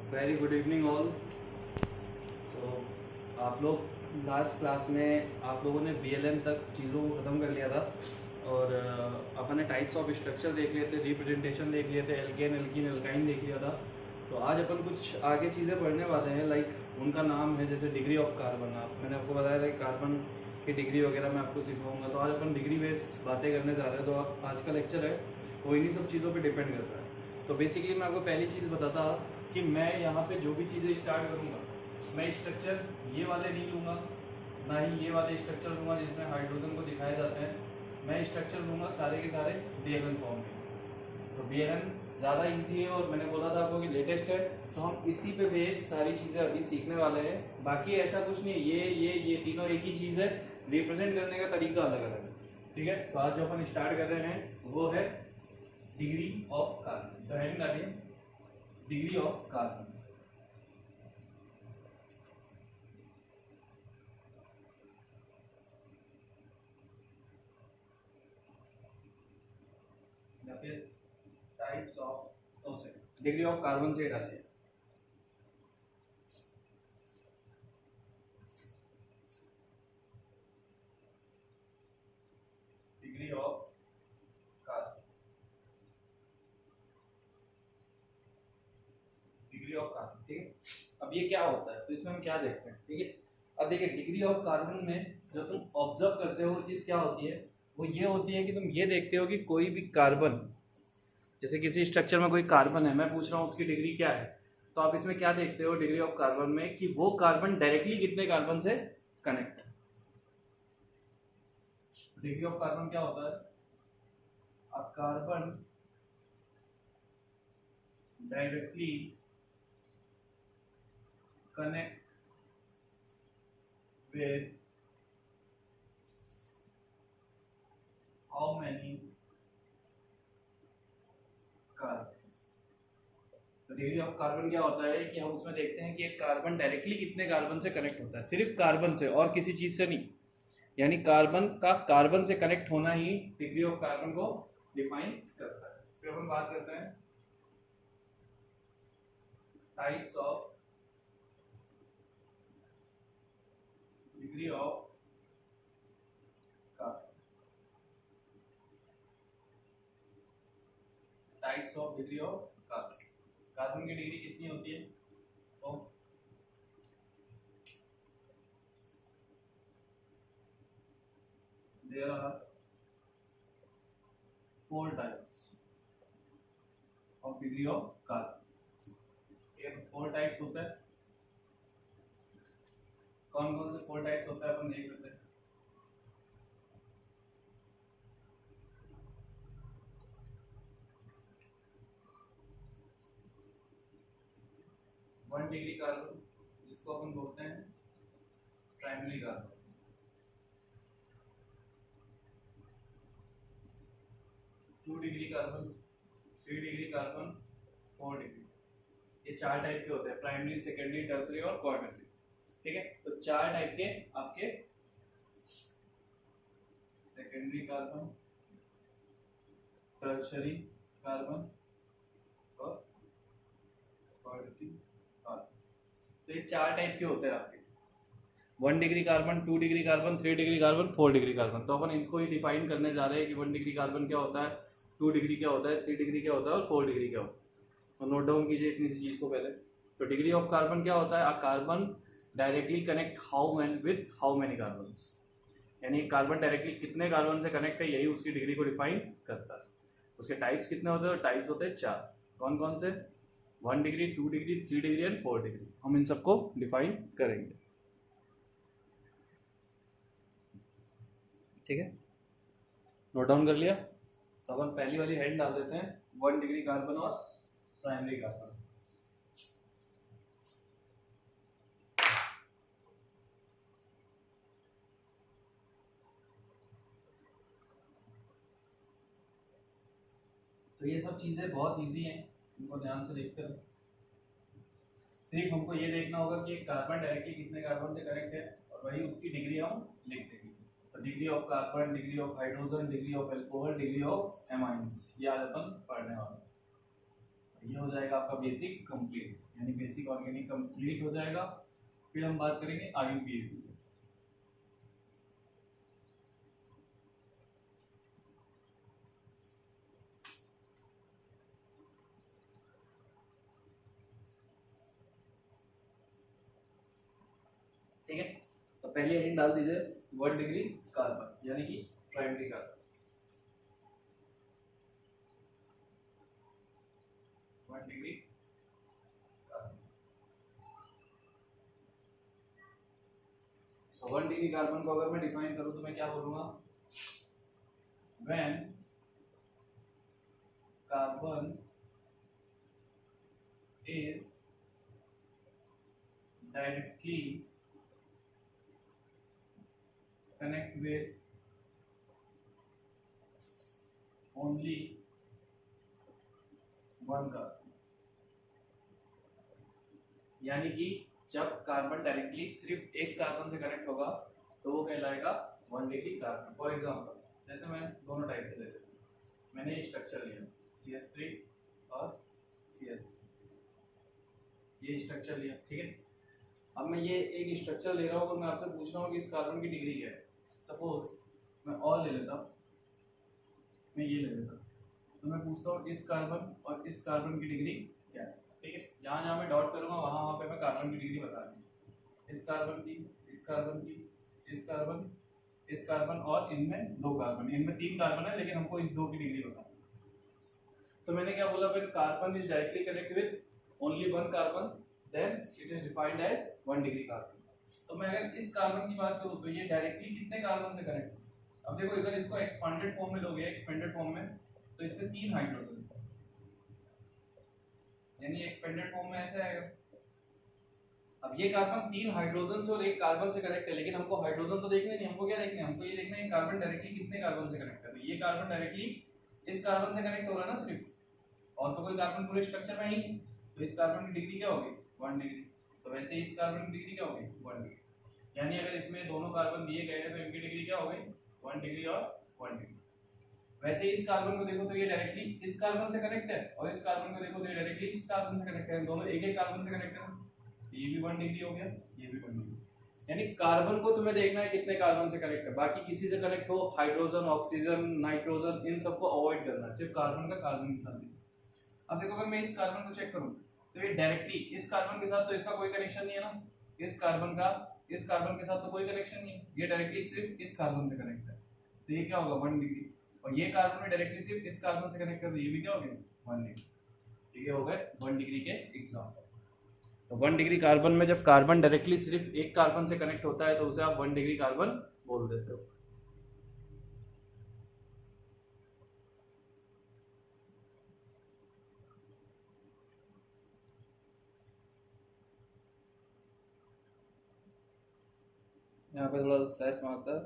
Very good evening all. So आप लोग last class में आप लोगों ने BLM तक चीज़ों को ख़त्म कर लिया था और अपन ने टाइप्स ऑफ स्ट्रक्चर देख लिए थे, रिप्रेजेंटेशन देख लिए थे, एल्केन एल्कीन एल्काइन देख लिया था। तो आज अपन कुछ आगे चीज़ें पढ़ने वाले हैं, लाइक उनका नाम है जैसे डिग्री ऑफ कार्बन। मैंने आपको बताया था कि कार्बन की डिग्री वगैरह मैं आपको सिखाऊंगा। तो आज अपन डिग्री बेस बातें करने जा रहे हैं। तो आज का लेक्चर है वो इन्हीं सब चीज़ों पे डिपेंड करता है। तो बेसिकली मैं आपको पहली चीज़ बताता कि मैं यहाँ पे जो भी चीज़ें स्टार्ट करूँगा, मैं स्ट्रक्चर ये वाले नहीं लूँगा, ना ही ये वाले स्ट्रक्चर लूँगा जिसमें हाइड्रोजन को दिखाए जाते हैं। मैं स्ट्रक्चर लूँगा सारे के सारे BLN फॉर्म में। तो BLN ज़्यादा इजी है और मैंने बोला था आपको कि लेटेस्ट है, तो हम इसी पे बेस सारी चीज़ें अभी सीखने वाले हैं। बाकी ऐसा कुछ नहीं, ये तीनों एक ही चीज़ है, रिप्रेजेंट करने का तरीका अलग अलग है। ठीक है, तो आज जो अपन स्टार्ट कर रहे हैं वो है डिग्री ऑफ कार्बन। तो हेडिंग डालिए डिग्री ऑफ कार्बन। या फिर types of degree of carbon से डालिए। Degree of carbon, degree of carbon. ठीक है, अब ये क्या होता है तो इसमें हम क्या देखते हैं। ठीक है, अब देखिए डिग्री ऑफ कार्बन में जो तुम ऑब्जर्व करते हो चीज़ क्या होती है, वो ये होती है कि तुम ये देखते हो कि कोई भी कार्बन, जैसे किसी स्ट्रक्चर में कोई कार्बन है, मैं पूछ रहा हूँ उसकी डिग्री क्या है। तो आप इसमें क्या देखते हो डिग्री ऑफ कार्बन में कि वो कार्बन डायरेक्टली कितने कार्बन से कनेक्ट है। डिग्री ऑफ कार्बन क्या होता है, a carbon directly connect with how many carbons। तो डिग्री ऑफ कार्बन क्या होता है कि हम उसमें देखते हैं कि एक कार्बन डायरेक्टली कितने कार्बन से कनेक्ट होता है, सिर्फ कार्बन से और किसी चीज से नहीं। यानी कार्बन का कार्बन से कनेक्ट होना ही डिग्री ऑफ कार्बन को डिफाइन करता है। फिर अपन बात करते हैं types of degree of carbon. Types of degree of carbon, carbon की डिग्री कितनी होती है, तो there are 4 types of degree of carbon. ये 4 टाइप्स होते हैं। कौन कौन से 4 टाइप्स होता है अपन देख लेते हैं। वन डिग्री कार्बन जिसको अपन बोलते हैं primary carbon. 2 degree carbon, 3 degree carbon, 4 degree. ये 4 टाइप के होते हैं, प्राइमरी, सेकेंडरी, टर्सरी और क्वार्टरली। ठीक है, तो 4 टाइप के आपके सेकेंडरी कार्बन, टर्सरी कार्बन और क्वार्टरली कार्बन। तो ये 4 टाइप के होते हैं आपके, 1 degree carbon, 2 degree carbon, 3 degree carbon, 4 degree carbon. तो अपन इनको ही डिफाइन करने जा रहे हैं कि 1 डिग्री कार्बन क्या होता है, 2 डिग्री क्या होता है, 3 डिग्री क्या होता है और 4 डिग्री क्या होता है। और नोट डाउन कीजिए इतनी सी चीज़ को पहले। तो डिग्री ऑफ कार्बन क्या होता है, a carbon directly connect how many carbons. यानी कार्बन डायरेक्टली कितने कार्बन से कनेक्ट है, यही उसकी डिग्री को डिफाइन करता है। उसके टाइप्स कितने होते हैं, टाइप्स होते हैं 4। कौन कौन से, 1 degree, 2 degree, 3 degree and 4 degree. हम इन सबको डिफाइन करेंगे। ठीक है, नोट डाउन कर लिया। तो अपन पहली वाली हेड डाल देते हैं 1 डिग्री कार्बन और प्राइमरी कार्बन। तो ये सब चीज़ें बहुत इजी हैं, इनको ध्यान से देखते रहो। सिर्फ हमको ये देखना होगा कि एक कार्बन डायरेक्टली कितने कार्बन से कनेक्ट है और वही उसकी डिग्री हम लिख देंगे। तो degree of carbon, degree of hydrogen, degree of alcohol, degree of amines, ये आज अपन पढ़ने वाले हैं। ये हो जाएगा आपका बेसिक कंप्लीट, यानी बेसिक ऑर्गेनिक कंप्लीट हो जाएगा। फिर हम बात करेंगे IUPAC की। ठीक है, तो पहले हेडिंग डाल दीजिए 1 डिग्री कार्बन, यानी कि प्राइमरी कार्बन। 1 डिग्री कार्बन, तो 1 डिग्री कार्बन को अगर मैं डिफाइन करूं तो मैं क्या बोलूंगा, when carbon is directly connect with only one carbon, यानी कि जब कार्बन डायरेक्टली सिर्फ एक कार्बन से कनेक्ट होगा तो वो कहलाएगा 1 डिग्री कार्बन। फॉर एग्जांपल, जैसे मैं दोनों टाइप से ले लेता हूँ, मैंने स्ट्रक्चर लिया CH3 और CH3, ये स्ट्रक्चर लिया, ठीक है। अब मैं ये एक स्ट्रक्चर ले रहा हूँ और मैं आपसे पूछ रहा हूँ कि इस कार्बन की डिग्री क्या है। सपोज मैं और ले लेता हूँ, मैं ये ले लेता हूँ, तो मैं पूछता हूँ इस कार्बन और इस कार्बन की डिग्री क्या है, ठीक है। जहाँ जहाँ मैं डॉट करूँगा वहाँ वहाँ पे मैं कार्बन की डिग्री बता दूँ, इस कार्बन की, इस कार्बन की, इस कार्बन, इस कार्बन और इनमें 2 कार्बन, इनमें 3 कार्बन है लेकिन हमको इस 2 की डिग्री बताना। तो मैंने क्या बोला, फिर carbon is directly connect with only 1 carbon then it is defined as 1 degree carbon. तो मैं अगर इस कार्बन की बात करूँ तो ये डायरेक्टली कितने कार्बन से कनेक्ट है। अब देखो, अगर इसको एक्सपांडेड फॉर्म में लोगे, एक्सपेंडेड फॉर्म में, तो इसमें 3 हाइड्रोजन, यानी एक्सपेंडेड फॉर्म में ऐसे आएगा। अब ये कार्बन 3 हाइड्रोजन से और 1 कार्बन से कनेक्ट है, लेकिन हमको हाइड्रोजन तो देखने नहीं, हमको क्या देखना है, हमको ये देखना है कार्बन डायरेक्टली कितने कार्बन से कनेक्ट है। तो ये कार्बन डायरेक्टली इस कार्बन से कनेक्ट हो रहा है ना सिर्फ, और तो कोई कार्बन पूरे स्ट्रक्चर में ही, तो इस कार्बन की डिग्री क्या होगी, 1 डिग्री। तो वैसे इस कार्बन की डिग्री क्या होगी, 1 डिग्री। यानी अगर इसमें दोनों कार्बन दिए गए हैं तो इनकी डिग्री क्या होगी, 1 डिग्री और 1 डिग्री। वैसे इस कार्बन को देखो तो ये डायरेक्टली इस कार्बन से कनेक्ट है, और इस कार्बन को देखो तो ये डायरेक्टली इस कार्बन से कनेक्ट है, दोनों एक एक कार्बन से कनेक्ट है। ये भी 1 डिग्री हो गया, ये भी 1 डिग्री। यानी कार्बन को तुम्हें देखना है कितने कार्बन से कनेक्ट है, बाकी किसी से कनेक्ट हो, हाइड्रोजन, ऑक्सीजन, नाइट्रोजन, इन सबको अवॉइड करना है, सिर्फ कार्बन का कार्बन के साथ। अब देखो, अगर मैं इस कार्बन को चेक करूं तो ये डायरेक्टली इस कार्बन के साथ तो इसका कोई कनेक्शन नहीं है ना, इस कार्बन का इस कार्बन के साथ तो कोई कनेक्शन नहीं है, ये डायरेक्टली सिर्फ इस कार्बन से कनेक्ट है, तो ये क्या होगा, 1 डिग्री। और ये कार्बन में डायरेक्टली सिर्फ इस कार्बन से कनेक्ट है, तो ये भी क्या हो गया, 1 डिग्री। तो ये हो गए 1 डिग्री के एग्जांपल। तो 1 डिग्री कार्बन में जब कार्बन डायरेक्टली सिर्फ एक कार्बन से कनेक्ट होता है तो उसे आप 1 डिग्री कार्बन बोल देते हो। यहाँ पे थोड़ा सा फ्लैश मारता है,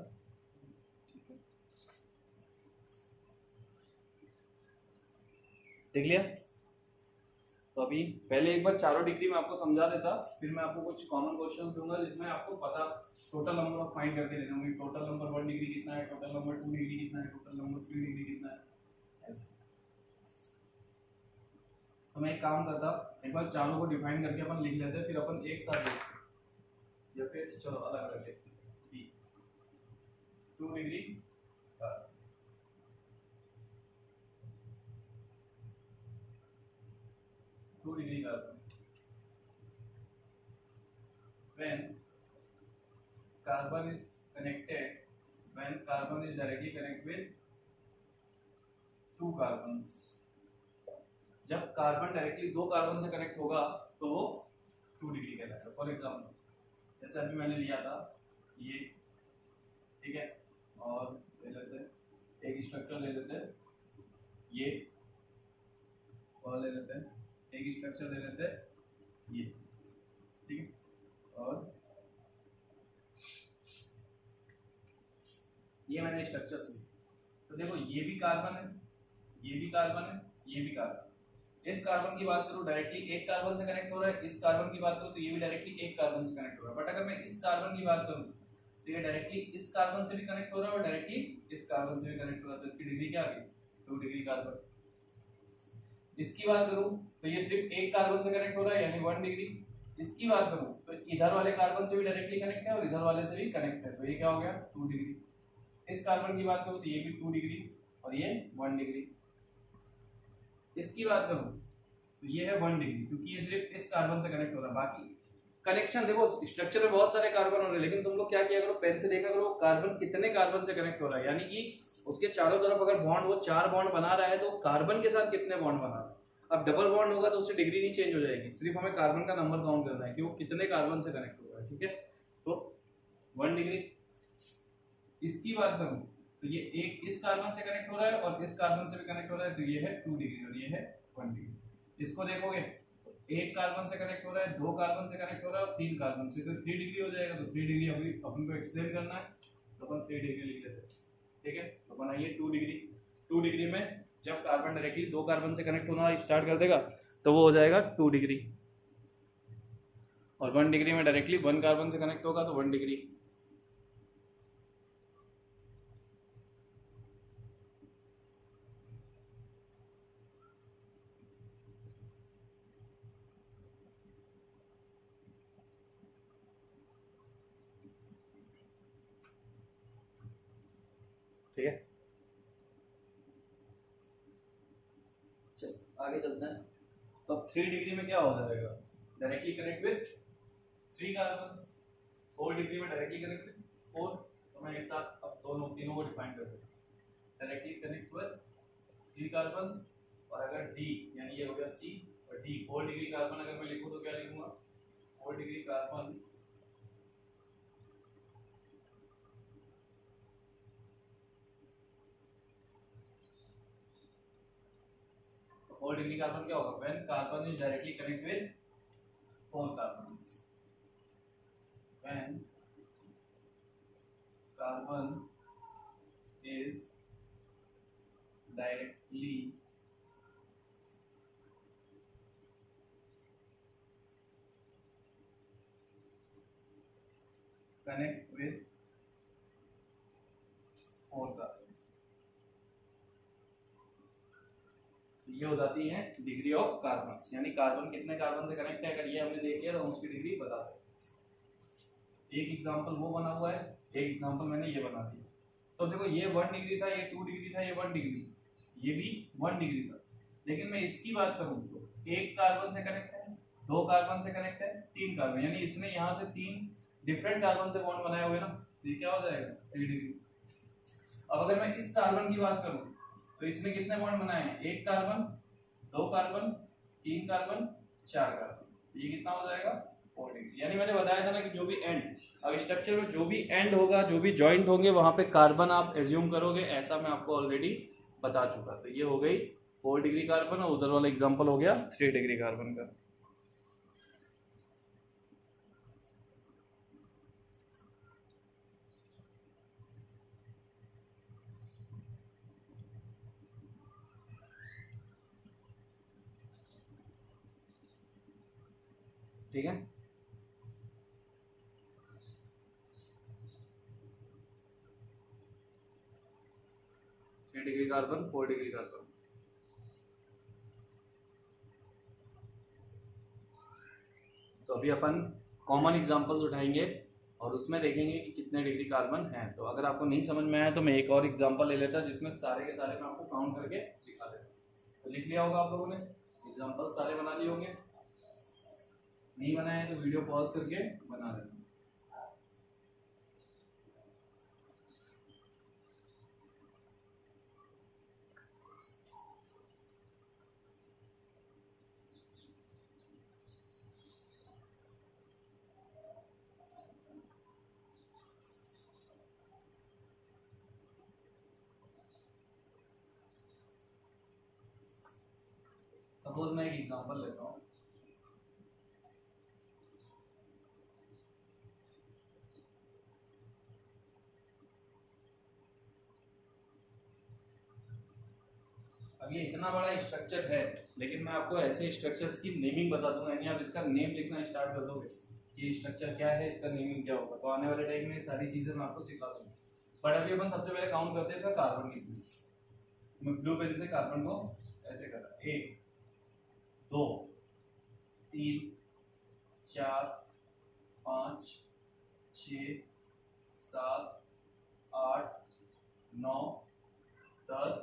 देख लिया। तो अभी पहले एक बार चारों डिग्री में आपको समझा देता, फिर मैं आपको कुछ कॉमन क्वेश्चन दूंगा जिसमें आपको पता टोटल नंबर ऑफ फाइंड करके देना होंगे, टोटल नंबर 1 डिग्री कितना है, टोटल नंबर 2 डिग्री कितना है, टोटल नंबर 3 डिग्री कितना है, ऐसे। तो मैं एक काम करता, एक बार चारों को डिफाइन करके अपन लिख लेते हैं, फिर अपन एक साथ देखते हैं, या फिर चलो अलग अलग देखते हैं। 2 degree carbon, 2 degree carbon, when carbon is connected, when carbon is directly connected with 2 carbons, जब कार्बन डायरेक्टली 2 कार्बन से कनेक्ट होगा तो वो 2 डिग्री कहलाएगा। फॉर एग्जांपल जैसे अभी मैंने लिया था ये, ठीक है, और ले लेते हैं एक स्ट्रक्चर ले लेते हैं ये, और ले लेते हैं एक स्ट्रक्चर ले लेते हैं ये, ठीक है, और ये मैंने स्ट्रक्चर से, तो देखो ये भी कार्बन है, ये भी कार्बन है, ये भी कार्बन। इस कार्बन की बात करूं डायरेक्टली एक कार्बन से कनेक्ट हो रहा है, इस कार्बन की बात करूं तो ये भी डायरेक्टली एक कार्बन से कनेक्ट हो रहा है। बट अगर मैं इस कार्बन की बात करूं तो ये डायरेक्टली इस कार्बन से भी कनेक्ट हो रहा है और डायरेक्टली इस कार्बन से भी कनेक्ट हो रहा है, तो इसकी डिग्री क्या आ गई, 2 डिग्री कार्बन। इसकी बात करूं तो ये सिर्फ एक कार्बन से कनेक्ट हो रहा है यानी 1 डिग्री। इसकी बात करूं तो इधर वाले कार्बन से भी डायरेक्टली कनेक्ट है और इधर वाले से भी कनेक्ट है, तो ये क्या हो गया 2 डिग्री। इस कार्बन की बात करूं तो ये भी 2 डिग्री और ये 1 डिग्री। इसकी बात करूं तो ये है 1 डिग्री क्योंकि ये सिर्फ इस कार्बन से कनेक्ट हो रहा है। बाकी कनेक्शन देखो स्ट्रक्चर में बहुत सारे कार्बन हो रहे हैं, लेकिन तुम लोग क्या किया करो पेन से देखा करो कार्बन कितने कार्बन से कनेक्ट हो रहा है, यानी कि उसके चारों तरफ अगर बॉन्ड वो 4 बॉन्ड बना रहा है तो कार्बन के साथ कितने बॉन्ड बना रहा है। अब डबल बॉन्ड होगा तो उससे डिग्री नहीं चेंज हो जाएगी, सिर्फ हमें कार्बन का नंबर काउंट करना है कि वो कितने कार्बन से कनेक्ट हो रहा है। ठीक है, तो 1 डिग्री। इसकी बात करूं तो ये एक इस कार्बन से कनेक्ट हो रहा है और इस कार्बन से भी कनेक्ट हो रहा है, तो ये है 2 डिग्री और ये है 1 डिग्री। इसको देखोगे तो एक कार्बन से कनेक्ट हो रहा है, 2 कार्बन से कनेक्ट हो रहा है और 3 कार्बन से, तो 3 डिग्री हो जाएगा। तो 3 डिग्री अभी अपन को एक्सप्लेन करना है तो अपन 3 डिग्री लिख लेते हैं। ठीक है, तो बनाइए 2 डिग्री। 2 डिग्री में जब कार्बन डायरेक्टली 2 कार्बन से कनेक्ट होना स्टार्ट कर देगा तो वो हो जाएगा 2 डिग्री, और 1 डिग्री में डायरेक्टली 1 कार्बन से कनेक्ट होगा तो 1 डिग्री। ठीक है, चल आगे चलते हैं। तो अब 3 डिग्री में क्या हो जाएगा, directly connect with 3 carbon. 4 degree में डायरेक्टली कनेक्ट विद 4। तो मैं एक साथ अब दोनों तीनों को डिफाइन कर दूंगा, डायरेक्टली कनेक्ट विद 3 कार्बन। और अगर डी यानी ये हो गया सी और डी 4 डिग्री कार्बन अगर मैं लिखूं तो क्या लिखूंगा 4 डिग्री कार्बन और डिग्री कार्बन क्या होगा when carbon is directly connect with 4 carbons. When carbon is directly connect with 4 carbon, ये हो जाती है डिग्री ऑफ कार्बन, यानी कार्बन कितने कार्बन से कनेक्ट है। अगर ये हमने देख लिया तो हम उसकी डिग्री बता सकते। एक एग्जांपल वो बना हुआ है, एक एग्जांपल मैंने ये बना दिया। तो देखो ये 1 डिग्री था, ये 2 डिग्री था, ये 1 डिग्री, ये भी 1 डिग्री था। लेकिन मैं इसकी बात करूं तो एक कार्बन से कनेक्ट है, 2 कार्बन से कनेक्ट है, 3 कार्बन, यानी इसने यहाँ से 3 डिफरेंट कार्बन से बॉन्ड बनाए हुए ना, तो ये क्या हो जाएगा 3 डिग्री। अब अगर मैं इस कार्बन की बात करूं तो इसने कितने बॉन्ड बनाए हैं, 1 कार्बन, 2 कार्बन, 3 कार्बन, 4 कार्बन, ये कितना हो जाएगा 4 डिग्री। यानी मैंने बताया था ना कि जो भी एंड, अब स्ट्रक्चर में जो भी एंड होगा, जो भी जॉइंट होंगे वहां पे कार्बन आप एज्यूम करोगे, ऐसा मैं आपको ऑलरेडी बता चुका। तो ये हो गई 4 डिग्री कार्बन और उधर वाला एग्जांपल हो गया 3 डिग्री कार्बन का। ठीक है, three degree carbon, 4 degree carbon. तो अभी अपन कॉमन एग्जांपल्स उठाएंगे और उसमें देखेंगे कि कितने डिग्री कार्बन हैं। तो अगर आपको नहीं समझ में आया तो मैं एक और एग्जांपल ले लेता जिसमें सारे के सारे मैं आपको काउंट करके दिखा देता। तो लिख लिया होगा आप लोगों ने, एग्जांपल सारे बना लिए होंगे। नहीं बनाए तो वीडियो पॉज करके बना देना। सपोज मैं एक एग्जांपल लेता हूँ। अब ये इतना बड़ा स्ट्रक्चर है, लेकिन मैं आपको ऐसे स्ट्रक्चर्स की नेमिंग बता दूंगा, यानी आप इसका नेम लिखना स्टार्ट कर दोगे, ये स्ट्रक्चर क्या है, इसका नेमिंग क्या होगा। तो आने वाले टाइम में सारी चीजें मैं आपको सिखा दूंगा। बट अभी अपन सबसे पहले काउंट करते हैं इसका कार्बन कितने। मैं ब्लू पेन से कार्बन को ऐसे कर रहा, 1 2 3 4 5 6 7 8 9 10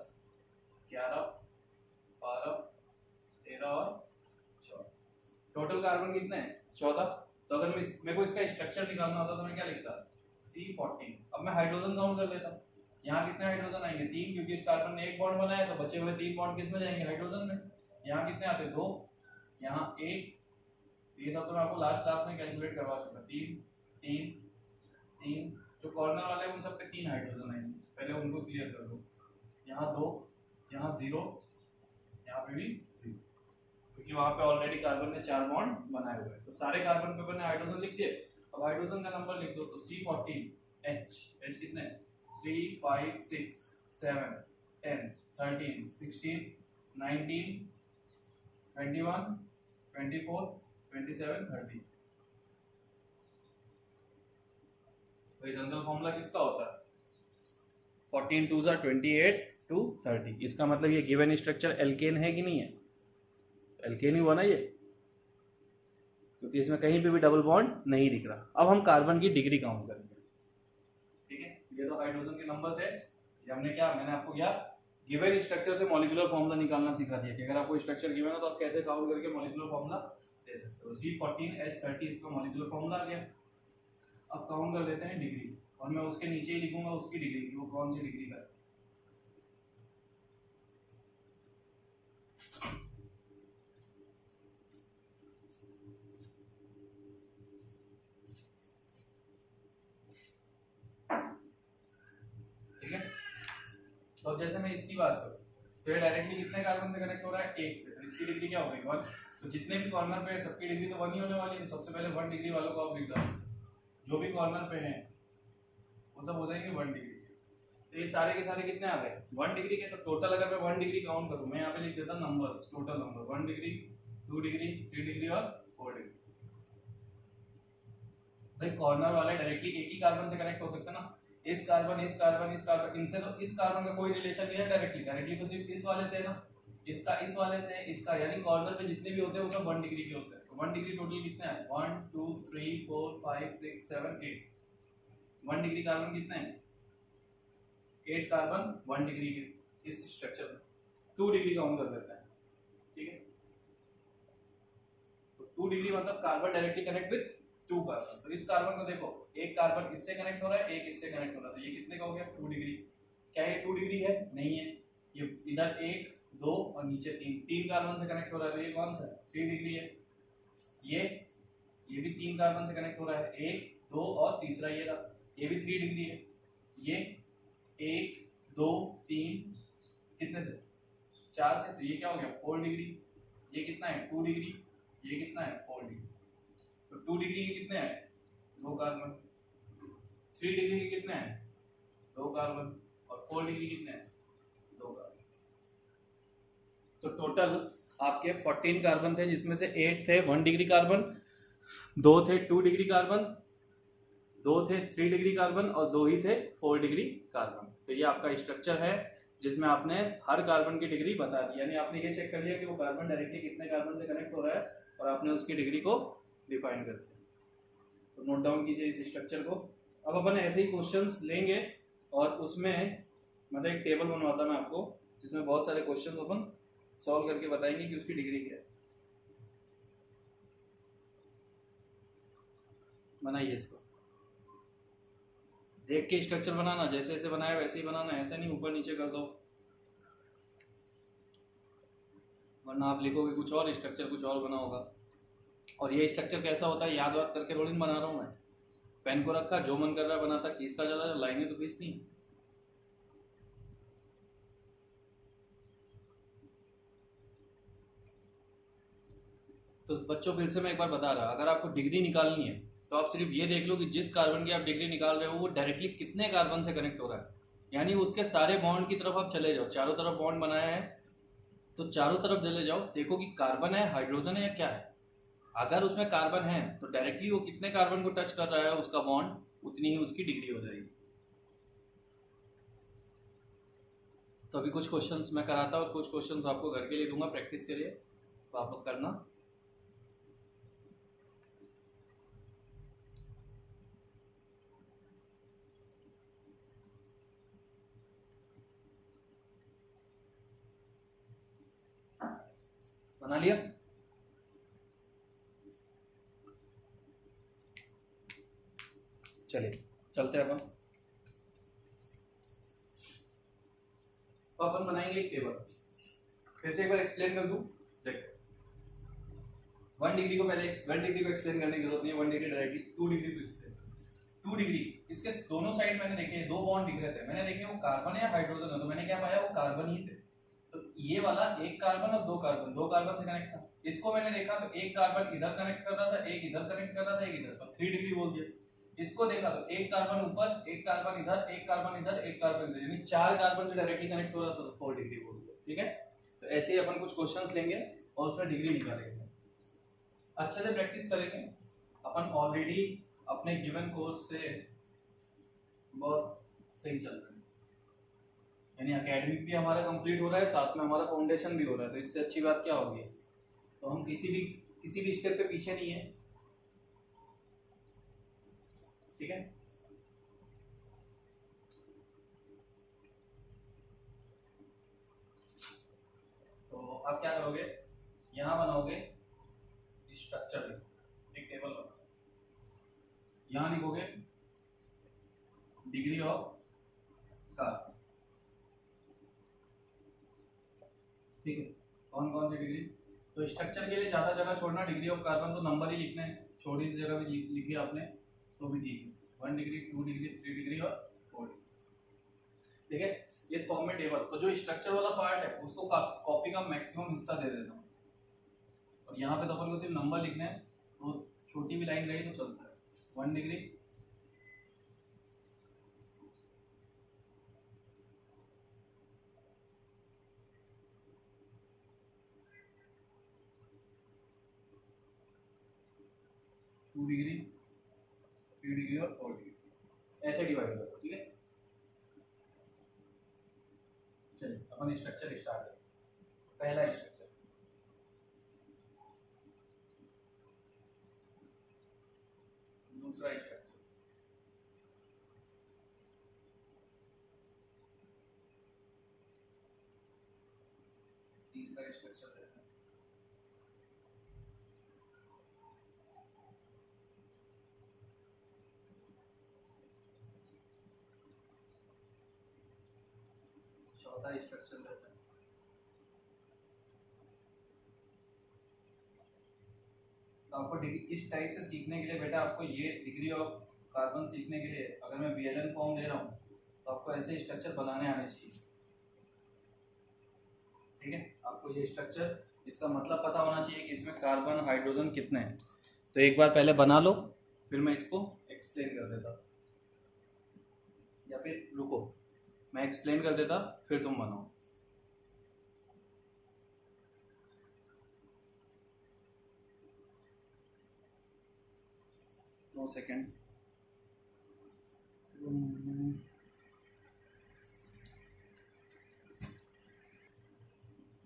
11 12 13 और 14। टोटल कार्बन कितने हैं? 14। तो अगर मेरे को इसका स्ट्रक्चर निकालना होता तो मैं क्या लिखता? C14। अब मैं हाइड्रोजन काउंट कर लेता हूँ। यहाँ कितने हाइड्रोजन आएंगे? 3, क्योंकि इस कार्बन ने एक बॉन्ड बनाया तो बचे हुए 3 बॉन्ड किस में जाएंगे? हाइड्रोजन में। यहाँ कितने आते? 2, यहाँ 1। तो ये सब तो मैं आपको लास्ट क्लास में कैलकुलेट करवा चुका। 3 3 3, जो कॉर्नर वाले हैं उन सब पे 3 हाइड्रोजन आएंगे, पहले उनको क्लियर कर दो। यहाँ 2, यहाँ 0, यहाँ पे भी 0, क्योंकि वहाँ पे ऑलरेडी कार्बन ने 4 बॉन्ड बनाए हुए हैं। तो सारे कार्बन पे मैंने हाइड्रोजन लिख दिए। अब हाइड्रोजन का नंबर लिख दो। तो C14H कितने? 3 5 6 7 10 13 16 19 21 24 27 30। हॉरिजॉन्टल फॉर्मूला किसका होता है? 14 2 28 to 30। इसका मतलब ये गिवन स्ट्रक्चर एल्केन है कि नहीं है? एल्केन ही हुआ ना ये, क्योंकि इसमें कहीं पे भी डबल बॉन्ड नहीं दिख रहा। अब हम कार्बन की डिग्री काउंट करेंगे। ठीक है, ये तो हाइड्रोजन के नंबर थे। ये हमने क्या, मैंने आपको क्या गिवन स्ट्रक्चर से मॉलिक्यूलर फॉर्मूला निकालना सिखा दिया कि अगर आपको स्ट्रक्चर गिवन है तो आप कैसे काउंट करके मॉलिक्यूलर फॉर्मूला दे सकते हो। C14H30 इसका मॉलिक्यूलर फॉर्मूला आ गया। अब काउंट कर लेते हैं डिग्री, और मैं उसके नीचे ही लिखूंगा उसकी डिग्री कि वो कौन सी डिग्री का है। ठीक है, तो अब जैसे मैं इसकी बात करूं तो ये डायरेक्टली कितने कार्बन से कनेक्ट हो रहा है? 1 से। तो इसकी डिग्री क्या हो गई? 1। तो जितने भी कॉर्नर पे सबकी डिग्री तो 1 ही होने वाली है। सबसे पहले 1 डिग्री वालों को आप लिख दो, जो भी कॉर्नर पे हैं वो सब हो जाएंगे 1 डिग्री। तो ये सारे के सारे कितने आ गए? 1 डिग्री के। तो टोटल अगर मैं 1 डिग्री काउंट करूं, मैं यहाँ पे लिख देता numbers, total number 1 degree 2 degree 3 degree और 4 डिग्री। भाई कॉर्नर वाले डायरेक्टली एक ही कार्बन से कनेक्ट हो सकते हैं ना। इस कार्बन इस कार्बन इस कार्बन, इनसे तो इस कार्बन का कोई रिलेशन नहीं है डायरेक्टली तो सिर्फ इस वाले से है ना, इसका इस वाले से, इसका, यानी कॉर्नर पे जितने भी होते हैं वो सब 1 डिग्री के होते हैं। तो 1 डिग्री टोटल कितने हैं? 1 2 3 4 5 6 7 8। 1 डिग्री कार्बन कितने हैं? 8 कार्बन 1 डिग्री के इस स्ट्रक्चर में। 2 डिग्री काउंट कर देते हैं। ठीक है, तो 2 डिग्री मतलब carbon directly connect with 2 carbon. तो इस कार्बन को देखो, एक कार्बन इससे कनेक्ट हो रहा है, एक इससे कनेक्ट हो रहा है, तो ये कितने का हो गया? 2 डिग्री। क्या ये 2 डिग्री है? नहीं है। ये इधर 1 2 और नीचे 3 कार्बन से कनेक्ट हो रहा है, तो ये कौन सा है? 3 डिग्री है। ये भी 3 कार्बन से कनेक्ट हो रहा है, 1 2 और तीसरा ये रहा, ये भी 3 डिग्री है। ये 1 2 3 कितने से? 4 से, तो ये क्या हो गया? 4 डिग्री। ये कितना है? 2 डिग्री। ये कितना है? 4 डिग्री। तो 2 डिग्री के कितने हैं? 2 कार्बन। 3 डिग्री के कितने हैं? 2 कार्बन। और 4 डिग्री कितने हैं? 2 कार्बन। तो टोटल आपके 14 कार्बन थे, जिसमें से 8 थे 1 डिग्री कार्बन, 2 थे 2 डिग्री कार्बन, 2 थे 3 डिग्री कार्बन और 2 ही थे 4 डिग्री कार्बन। तो ये आपका स्ट्रक्चर है जिसमें आपने हर कार्बन की डिग्री बता दी, यानी आपने ये चेक कर लिया कि वो कार्बन डायरेक्टली कितने कार्बन से कनेक्ट हो रहा है और आपने उसकी डिग्री को डिफाइन कर दिया। तो नोट डाउन कीजिए इस स्ट्रक्चर को। अब अपन ऐसे ही क्वेश्चंस लेंगे और उसमें मतलब एक टेबल बनवाता मैं आपको, जिसमें बहुत सारे क्वेश्चंस अपन सॉल्व करके बताएंगे कि उसकी डिग्री क्या है। बनाइए इसको, देख के स्ट्रक्चर बनाना, जैसे जैसे बनाया वैसे ही बनाना, ऐसे नहीं ऊपर नीचे कर दो, वरना आप लिखोगे कुछ और, स्ट्रक्चर कुछ और बना होगा। और ये स्ट्रक्चर कैसा होता है याद वाद करके रोलिंग बना रहा हूँ मैं। पेन को रखा, जो मन कर रहा है बनाता, खींचता चला, लाइनें तो खींचनी। तो बच्चों फिर से मैं एक बार बता रहा, अगर आपको डिग्री निकालनी है तो आप सिर्फ ये देख लो कि जिस कार्बन की आप डिग्री निकाल रहे हो वो डायरेक्टली कितने कार्बन से कनेक्ट हो रहा है, यानी उसके सारे बॉन्ड की तरफ आप चले जाओ। चारों तरफ बॉन्ड बनाया है तो चारों तरफ चले जाओ, देखो कि कार्बन है, हाइड्रोजन है या क्या है। अगर उसमें कार्बन है तो डायरेक्टली वो कितने कार्बन को टच कर रहा है उसका बॉन्ड, उतनी ही उसकी डिग्री हो जाएगी। तो अभी कुछ क्वेश्चंस मैं कराता और कुछ क्वेश्चंस आपको घर के लिए दूंगा प्रैक्टिस के लिए। तो आप लोग करना। बना लिया? चलिए चलते हैं अपन। तो अपन बनाएंगे एक टेबल। फिर से एक बार एक्सप्लेन कर दूं। देखो 1 डिग्री को पहले 1 डिग्री को एक्सप्लेन करने की जरूरत नहीं है, 1 डिग्री डायरेक्टली 2 डिग्री को एक्सप्लेन। 2 डिग्री इसके दोनों साइड मैंने देखे, दो बॉन्ड दिख रहे थे, मैंने देखे वो कार्बन है या हाइड्रोजन है, तो मैंने क्या पाया वो कार्बन ही थे। तो ये वाला एक कार्बन और दो कार्बन से कनेक्ट था। इसको मैंने देखा तो एक कार्बन इधर कनेक्ट कर रहा था, एक इधर कनेक्ट कर रहा था, एक इधर, तो 3 डिग्री बोल दिया। इसको देखा तो एक कार्बन ऊपर, एक कार्बन इधर, एक कार्बन इधर, एक कार्बन इधर, यानी 4 कार्बन से डायरेक्टली कनेक्ट हो रहा था, तो 4 डिग्री बोल दिया। ठीक है, तो ऐसे ही अपन कुछ क्वेश्चंस लेंगे और उसमें डिग्री निकालेंगे, अच्छे से प्रैक्टिस करेंगे। अपन ऑलरेडी अपने गिवन कोर्स से बहुत सही चल रहे हैं, यानी एकेडमिक भी हमारा कंप्लीट हो रहा है, साथ में हमारा फाउंडेशन भी हो रहा है, तो इससे अच्छी बात क्या होगी। तो हम किसी भी स्टेप पे पीछे नहीं है। ठीक है, तो आप क्या करोगे, यहाँ बनाओगे स्ट्रक्चर, एक टेबल बनाओ, यहाँ लिखोगे डिग्री ऑफ कार्बन। ठीक है, कौन कौन सी डिग्री, तो स्ट्रक्चर के लिए ज्यादा जगह छोड़ना, डिग्री ऑफ कार्बन तो नंबर ही लिखने हैं, छोटी सी जगह भी लिखी आपने तो भी ठीक है। 1 डिग्री, 2 डिग्री, 3 डिग्री और 4 डिग्री। ठीक है, इस फॉर्म में टेबल, तो जो स्ट्रक्चर वाला पार्ट है उसको कॉपी का मैक्सिमम हिस्सा दे देता हूँ, और यहाँ पे तो अपन को सिर्फ नंबर लिखने हैं, तो छोटी भी लाइन रही तो चलता है। 1 डिग्री, 2 डिग्री, 3 डिग्री और 4 डिग्री, ऐसे डिवाइड करो। ठीक है, चलिए अपन स्ट्रक्चर स्टार्ट करें। पहला स्ट्रक्चर, दूसरा स्ट्रक्चर, तीसरा स्ट्रक्चर है, चौथा स्ट्रक्चर रहता है। तो आपको इस टाइप से सीखने के लिए बेटा, आपको ये डिग्री ऑफ कार्बन सीखने के लिए अगर मैं बीएलएन फॉर्म दे रहा हूँ तो आपको ऐसे स्ट्रक्चर बनाने आने चाहिए। ठीक है, आपको ये स्ट्रक्चर, इसका मतलब पता होना चाहिए कि इसमें कार्बन हाइड्रोजन कितने हैं। तो एक बार पहले बना लो, फिर मैं इसको एक्सप्लेन कर देता, या फिर रुको मैं एक्सप्लेन कर देता फिर तुम बनाओ। नो सेकेंड,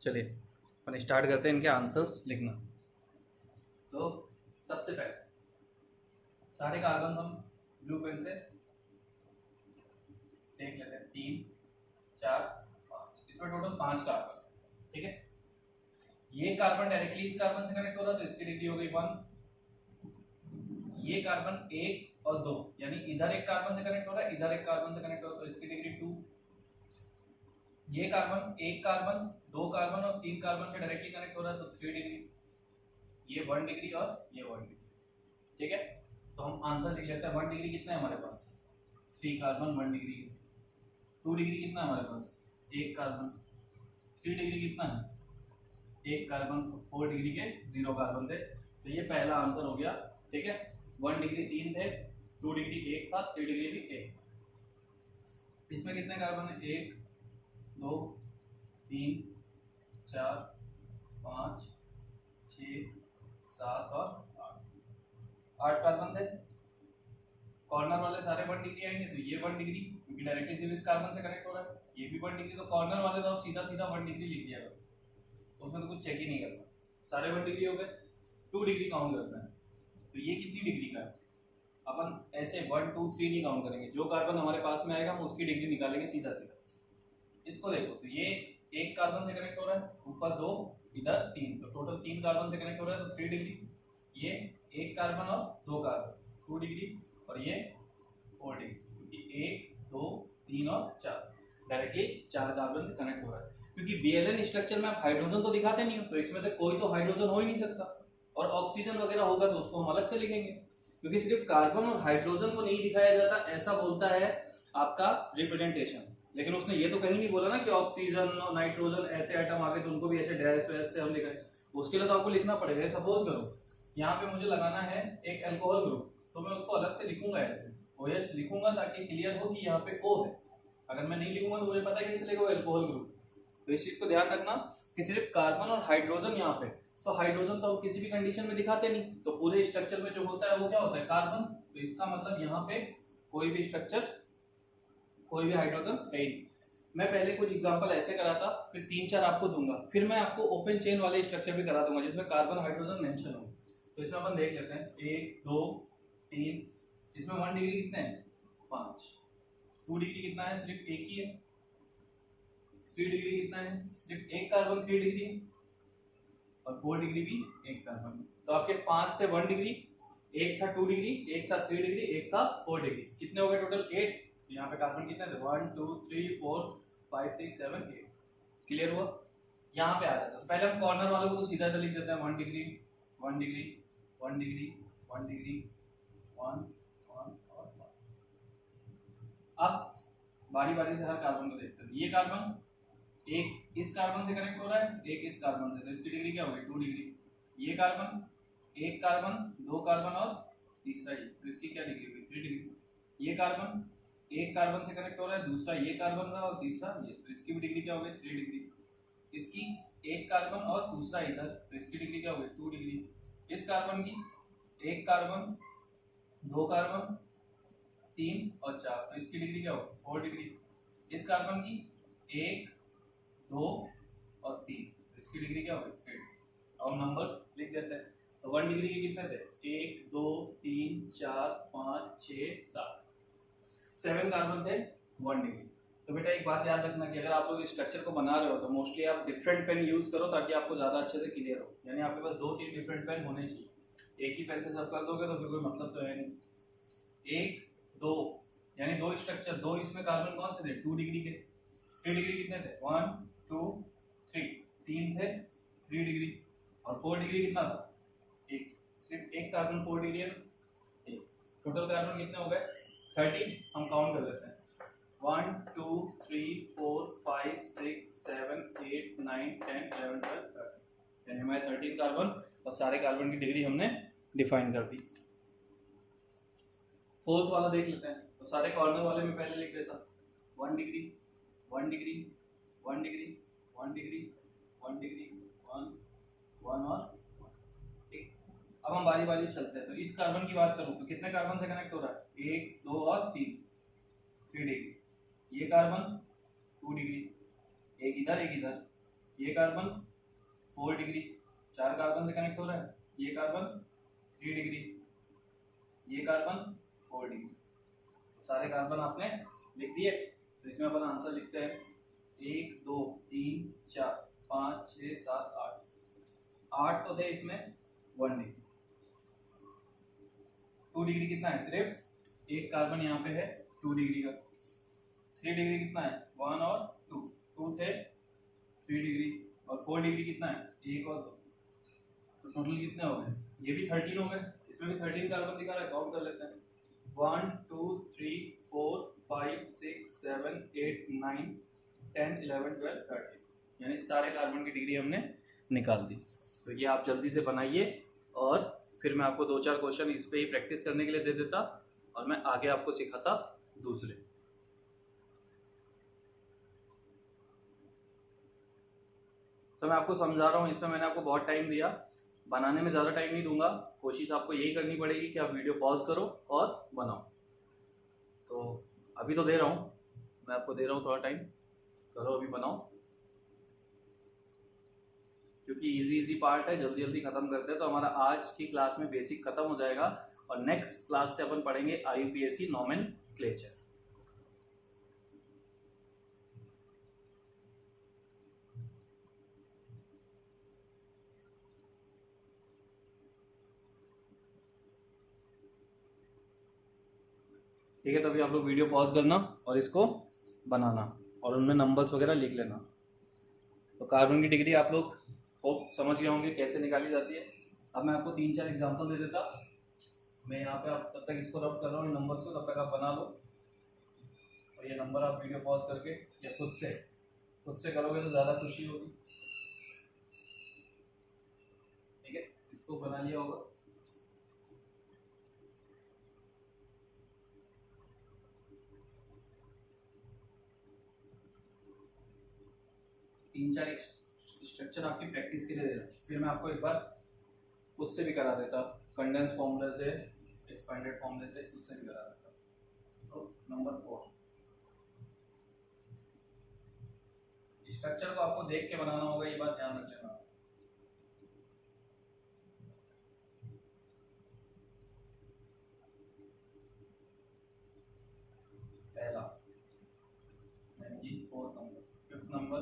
चलिए अपन स्टार्ट करते हैं इनके आंसर्स लिखना। तो सबसे पहले सारे कार्बन हम ब्लू पेन से देख लेते हैं, 3 4 5, इसमें टोटल 5 कार्बन। ठीक है, ये कार्बन डायरेक्टली इस कार्बन से कनेक्ट हो रहा है तो इसकी डिग्री हो गई 1। ये कार्बन 1 और 2, यानी इधर एक कार्बन से कनेक्ट हो रहा है, इधर एक कार्बन से कनेक्ट हो रहा है, तो इसकी डिग्री 2। ये कार्बन, एक कार्बन, 2 कार्बन और 3 कार्बन से डायरेक्टली कनेक्ट हो रहा है, तो 3 डिग्री। ये 1 डिग्री और ये 1 डिग्री। ठीक है, तो हम आंसर लिख लेते हैं। 1 डिग्री कितना है हमारे पास, 3 कार्बन 1 डिग्री। 2 डिग्री कितना है हमारे पास, 1 कार्बन। 3 डिग्री कितना है, 1 कार्बन। 4 डिग्री के 0 कार्बन थे, तो ये पहला आंसर हो गया। ठीक है, 1 डिग्री 3 थे, 2 डिग्री 1 था, 3 डिग्री भी 1 था। इसमें कितने कार्बन है, 1 2 3 4 5 6 7 और 8 कार्बन थे। कॉर्नर वाले सारे 1 डिग्री आएंगे, तो ये 1 डिग्री क्योंकि डायरेक्टली सिर्फ इस कार्बन से कनेक्ट हो रहा है। ये भी 1 डिग्री, तो कॉर्नर वाले तो आप सीधा सीधा 1 डिग्री लिख दिया करो, उसमें तो कुछ चेक ही नहीं करना। सारे 1 डिग्री हो गए, 2 डिग्री काउंट करना है। तो ये कितनी डिग्री का है, अपन ऐसे 1 2 3 नहीं काउंट करेंगे, जो कार्बन हमारे पास में आएगा हम उसकी डिग्री निकालेंगे सीधा सीधा। इसको देखो, तो ये एक कार्बन से कनेक्ट हो रहा है, ऊपर 2 इधर 3, तो टोटल 3 कार्बन से कनेक्ट हो रहा है, तो 3 डिग्री। ये एक कार्बन और 2 कार्बन 2 डिग्री, और ये 4 डिग्री, क्योंकि 1 2 3 और 4 डायरेक्टली 4 कार्बन से कनेक्ट हो रहा है। क्योंकि BLN स्ट्रक्चर में आप हाइड्रोजन तो दिखाते नहीं हो, तो इसमें से कोई तो हाइड्रोजन हो ही नहीं सकता, और ऑक्सीजन वगैरह होगा तो उसको हम अलग से लिखेंगे, क्योंकि सिर्फ कार्बन और हाइड्रोजन को नहीं दिखाया जाता, ऐसा बोलता है आपका रिप्रेजेंटेशन। लेकिन उसने ये तो कहीं नहीं बोला ना कि ऑक्सीजन और नाइट्रोजन ऐसे आइटम आगे तो उनको भी ऐसे डैश वैश से हम लिखें, उसके लिए तो आपको लिखना पड़ेगा। सपोज करो यहाँ पे मुझे लगाना है एक अल्कोहल ग्रुप, तो मैं उसको अलग से लिखूंगा, ऐसे OH लिखूंगा ताकि क्लियर हो कि यहाँ पे O है। अगर मैं नहीं लिखूंगा तो मुझे पता है कैसे लिखोगे अल्कोहल ग्रुप। तो इस चीज को ध्यान रखना कि सिर्फ कार्बन और हाइड्रोजन यहाँ पे, तो हाइड्रोजन तो हम किसी भी कंडीशन में दिखाते नहीं, तो पूरे स्ट्रक्चर में जो होता है वो क्या होता है, कार्बन। तो इसका मतलब यहाँ पे कोई भी स्ट्रक्चर, कोई भी हाइड्रोजन है ही नहीं। मैं पहले कुछ एग्जांपल ऐसे कराता, फिर 3-4 आपको दूंगा, फिर मैं आपको ओपन चेन वाले स्ट्रक्चर भी करा दूंगा जिसमें कार्बन हाइड्रोजन मेंशन हो। तो इसमें अपन देख लेते हैं 1 2 3, इसमें 1 डिग्री कितने हैं, 5। 2 डिग्री कितना है, सिर्फ एक ही है। 3 डिग्री कितना है, सिर्फ एक कार्बन 3 डिग्री, और 4 डिग्री भी एक कार्बन। तो आपके 5 थे 1 डिग्री, एक था 2 डिग्री, एक था 3 डिग्री, एक था 4 डिग्री। कितने हो गए टोटल, 8। यहाँ पे कार्बन कितने थे, 1 2 3 4 5 6 7 8। क्लियर हुआ। यहाँ पे आ जाता है, पहले हम कॉर्नर वालों को तो सीधा लिख देते हैं, 1 डिग्री 1 डिग्री 1 डिग्री 1 डिग्री 1 1 और 1। अब बारी बारी से हर कार्बन को देखते हैं। ये कार्बन एक इस कार्बन से कनेक्ट हो रहा है, एक इस कार्बन से, तो इसकी डिग्री क्या होगी, 2 डिग्री। ये कार्बन, एक कार्बन 2 कार्बन और तीसरा ये, तो इसकी क्या डिग्री होगी, 3 डिग्री। ये कार्बन एक कार्बन से कनेक्ट हो रहा है, दूसरा ये कार्बन था और तीसरा ये, तो इसकी भी डिग्री क्या होगी, 3 डिग्री। इसकी एक कार्बन और दूसरा इधर, तो इसकी डिग्री क्या होगी, 2 डिग्री। इस कार्बन की एक कार्बन 2 कार्बन 3 और 4, तो इसकी डिग्री क्या होगी, 4 डिग्री। इस कार्बन की 1 2 और 3, तो इसकी डिग्री क्या होगी, 3। अब नंबर लिख देते हैं। तो 1 डिग्री के कितने थे, 1 2 3 4 5 6 7, 7 कार्बन थे 1 डिग्री। तो बेटा एक बात याद रखना कि अगर आप लोग इस स्ट्रक्चर को बना रहे हो तो मोस्टली आप डिफरेंट पेन यूज करो ताकि आपको ज़्यादा अच्छे से क्लियर हो। यानी आपके पास 2-3 डिफरेंट पेन होने चाहिए, एक ही पेन से सब कर दोगे तो फिर कोई मतलब तो है नहीं। 1 2 यानी 2 स्ट्रक्चर, 2 इसमें कार्बन कौन से थे, 2 डिग्री के। 3 डिग्री कितने थे, 1 2 3, 3 थे 3 डिग्री। और 4 डिग्री कितना था, एक, सिर्फ एक कार्बन 4 डिग्री है, एक। टोटल कार्बन कितने हो गए, 30। हम काउंट कर लेते हैं, 1 2 3 4 5 6 7 8 9 10 11 12 13, यानी हमारे 13 कार्बन और सारे कार्बन की डिग्री हमने डिफाइन कर दी। फोर्थ वाला देख लेते हैं। तो सारे कॉर्नर वाले में पहले लिख देता, 1 degree 1 degree 1 degree 1 degree 1 degree 1 1 और 1। ठीक। अब हम बारी बारी से चलते हैं। तो इस कार्बन की बात करूं तो कितने कार्बन से कनेक्ट हो रहा है, 1 2 और 3, 3 डिग्री। ये कार्बन 2 डिग्री, एक इधर एक इधर। ये कार्बन 4 डिग्री, 4 कार्बन से कनेक्ट हो रहा है। ये कार्बन 3 डिग्री, ये कार्बन 4 डिग्री। तो सारे कार्बन आपने लिख दिए। तो इसमें अपन आंसर लिखते हैं 1 2 3 4 5 6 7 8, 8 तो थे इसमें 1 डिग्री। 2 डिग्री कितना है, सिर्फ एक कार्बन यहाँ पे है 2 डिग्री का। 3 डिग्री कितना है, 1 और 2, 2 थे 3 डिग्री। और 4 डिग्री कितना है, 1 और 2, तो टोटल कितने हो गए, ये भी 13 हो गए। इसमें भी 13 कार्बन दिखा रहा है, काउंट कर लेते हैं। 1 2 3 4 5 6 7 8 9 10 11 12 13, यानी सारे कार्बन की डिग्री हमने निकाल दी। तो ये आप जल्दी से बनाइए और फिर मैं आपको 2-4 क्वेश्चन इस पे ही प्रैक्टिस करने के लिए दे देता और मैं आगे आपको सिखाता दूसरे। तो मैं आपको समझा रहा हूँ, इसमें मैंने आपको बहुत टाइम दिया, बनाने में ज़्यादा टाइम नहीं दूंगा। कोशिश आपको यही करनी पड़ेगी कि आप वीडियो पॉज करो और बनाओ। तो अभी तो दे रहा हूँ, मैं आपको दे रहा हूँ थोड़ा टाइम, करो अभी बनाओ। क्योंकि इजी पार्ट है, जल्दी जल्दी खत्म करते हैं। तो हमारा आज की क्लास में बेसिक खत्म हो जाएगा और नेक्स्ट क्लास से अपन पढ़ेंगे IUPAC नॉमेनक्लेचर। ठीक है, तो अभी आप लोग वीडियो पॉज करना और इसको बनाना और उनमें नंबर्स वगैरह लिख लेना। तो कार्बन की डिग्री आप लोग होप समझ गए होंगे कैसे निकाली जाती है। अब मैं आपको 3-4 एग्जांपल दे देता। मैं यहाँ पे आप तब तक इसको रब कर रहा हूँ नंबर्स को, तब तक आप बना लो। और ये नंबर आप वीडियो पॉज करके या खुद से करोगे तो ज़्यादा खुशी होगी। ठीक है, इसको बना लिया होगा। तीन चार स्ट्रक्चर आपकी प्रैक्टिस के लिए दे रहा हूँ, फिर मैं आपको एक बार उससे भी करा देता, कंडेंस फॉर्मूला से, एक्सपेंडेड फॉर्मूले से, उससे भी करा देता। तो नंबर 4 स्ट्रक्चर को आपको देख के बनाना होगा, ये बात ध्यान रख लेना। पहला 4th number, 5th number,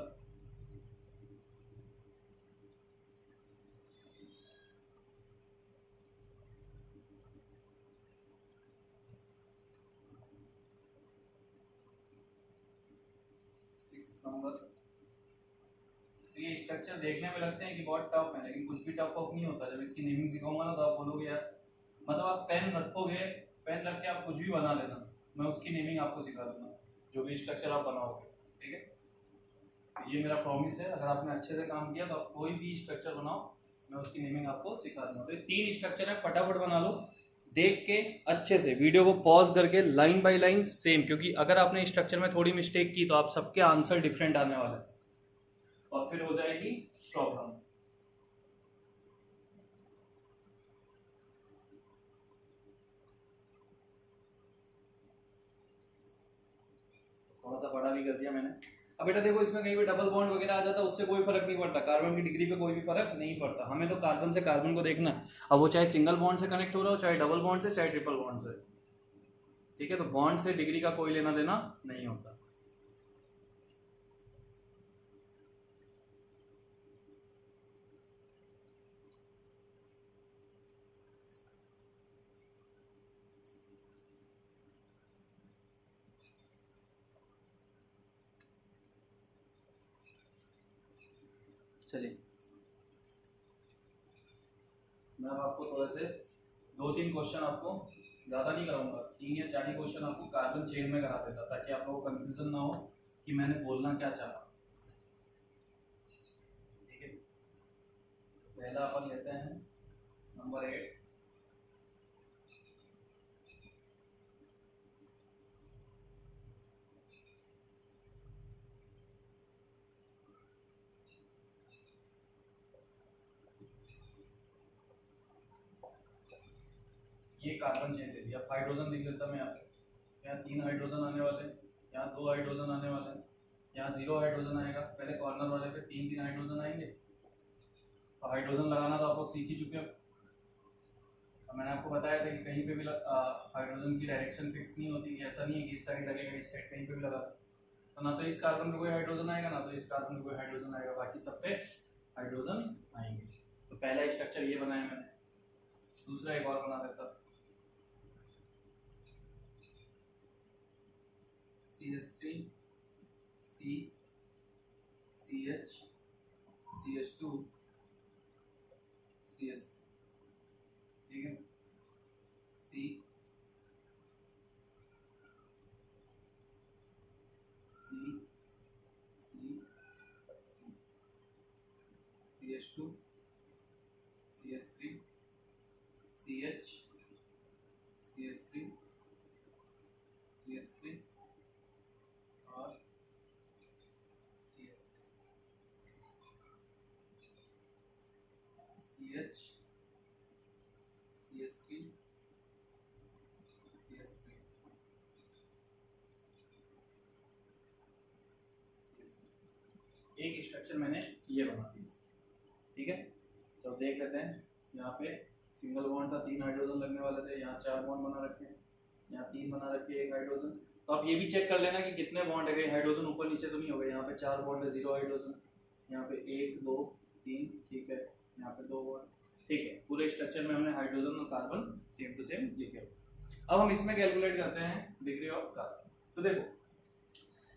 number. तो ये स्ट्रक्चर देखने में लगते हैं कि बहुत टफ है, लेकिन कुछ भी टफ ऑफ नहीं होता। जब इसकी नेमिंग सिखाऊंगा ना तो आप बोलोगे यार, मतलब आप पेन रखोगे, पेन रख के आप कुछ भी बना लेना, मैं उसकी नेमिंग आपको सिखा दूंगा, जो भी स्ट्रक्चर आप बनाओगे। ठीक है, तो ये मेरा प्रॉमिस है, अगर आपने अच्छे से काम किया तो आप कोई भी स्ट्रक्चर बनाओ, मैं उसकी नेमिंग आपको सिखा दूंगा। तो ये 3 स्ट्रक्चर है, फटाफट बना लो देख के अच्छे से, वीडियो को पॉज करके लाइन बाय लाइन सेम, क्योंकि अगर आपने स्ट्रक्चर में थोड़ी मिस्टेक की तो आप सबके आंसर डिफरेंट आने वाले हैं और फिर हो जाएगी प्रॉब्लम। थोड़ा सा बड़ा भी कर दिया मैंने। अब बेटा देखो, इसमें कहीं भी डबल बॉन्ड वगैरह आ जाता, उससे कोई फर्क नहीं पड़ता, कार्बन की डिग्री पे कोई भी फर्क नहीं पड़ता। हमें तो कार्बन से कार्बन को देखना है, अब वो चाहे सिंगल बॉन्ड से कनेक्ट हो रहा हो, चाहे डबल बॉन्ड से, चाहे ट्रिपल बॉन्ड से। ठीक है, तो बॉन्ड से डिग्री का कोई लेना देना नहीं होता। चलिए, मैं अब आपको थोड़ा से 2-3 क्वेश्चन आपको ज़्यादा नहीं कराऊंगा, 3 या 4 ही क्वेश्चन आपको कार्बन चेन में करा देता, ताकि आप लोगों को कंफ्यूजन ना हो कि मैंने बोलना क्या चाहा। ठीक है, पहला अपन लेते हैं नंबर 8। ये कार्बन चेन ले लिया, हाइड्रोजन लिख लेता मैं यहाँ पे। यहाँ 3 हाइड्रोजन आने वाले, यहाँ 2 हाइड्रोजन आने वाले, यहाँ 0 हाइड्रोजन आएगा। पहले कॉर्नर वाले पे 3-3 हाइड्रोजन आएंगे। तो हाइड्रोजन लगाना तो आप लोग सीख ही चुके हो। अब मैंने आपको बताया था कि कहीं पे भी हाइड्रोजन की डायरेक्शन फिक्स नहीं होती, ऐसा नहीं है कि इस साइड लगेगा, इस साइड कहीं पे भी लगा। तो ना तो इस कार्बन पे कोई हाइड्रोजन आएगा, ना तो इस कार्बन पे कोई हाइड्रोजन आएगा, बाकी सब पे हाइड्रोजन आएंगे। तो पहला स्ट्रक्चर ये बनाया मैंने। दूसरा एक और बना देता, CH3 C CH CH2 CS। ठीक है, C C C C CH2 CH3 CH CH3 CH3 और CH3 CH CH3 CH3 CH3। एक स्ट्रक्चर मैंने ये बना दिया। ठीक है, तो देख लेते हैं। यहाँ पे सिंगल बॉन्ड था, 3 हाइड्रोजन लगने वाले थे, यहाँ 4 बॉन्ड बना रखे हैं, यहाँ 3 बना रखे हैं, 1 हाइड्रोजन। तो आप ये भी चेक कर लेना कि कितने बॉन्ड है, हाइड्रोजन ऊपर नीचे तो नहीं हो गए। यहाँ पे 4 बॉन्ड है, 0 हाइड्रोजन, यहाँ पे 1 2 3, ठीक है, यहाँ पे 2 बॉन्ड, ठीक है। पूरे स्ट्रक्चर में हमने हाइड्रोजन और कार्बन सेम टू सेम लिखे। अब हम इसमें कैलकुलेट करते हैं डिग्री ऑफ कार्बन। तो देखो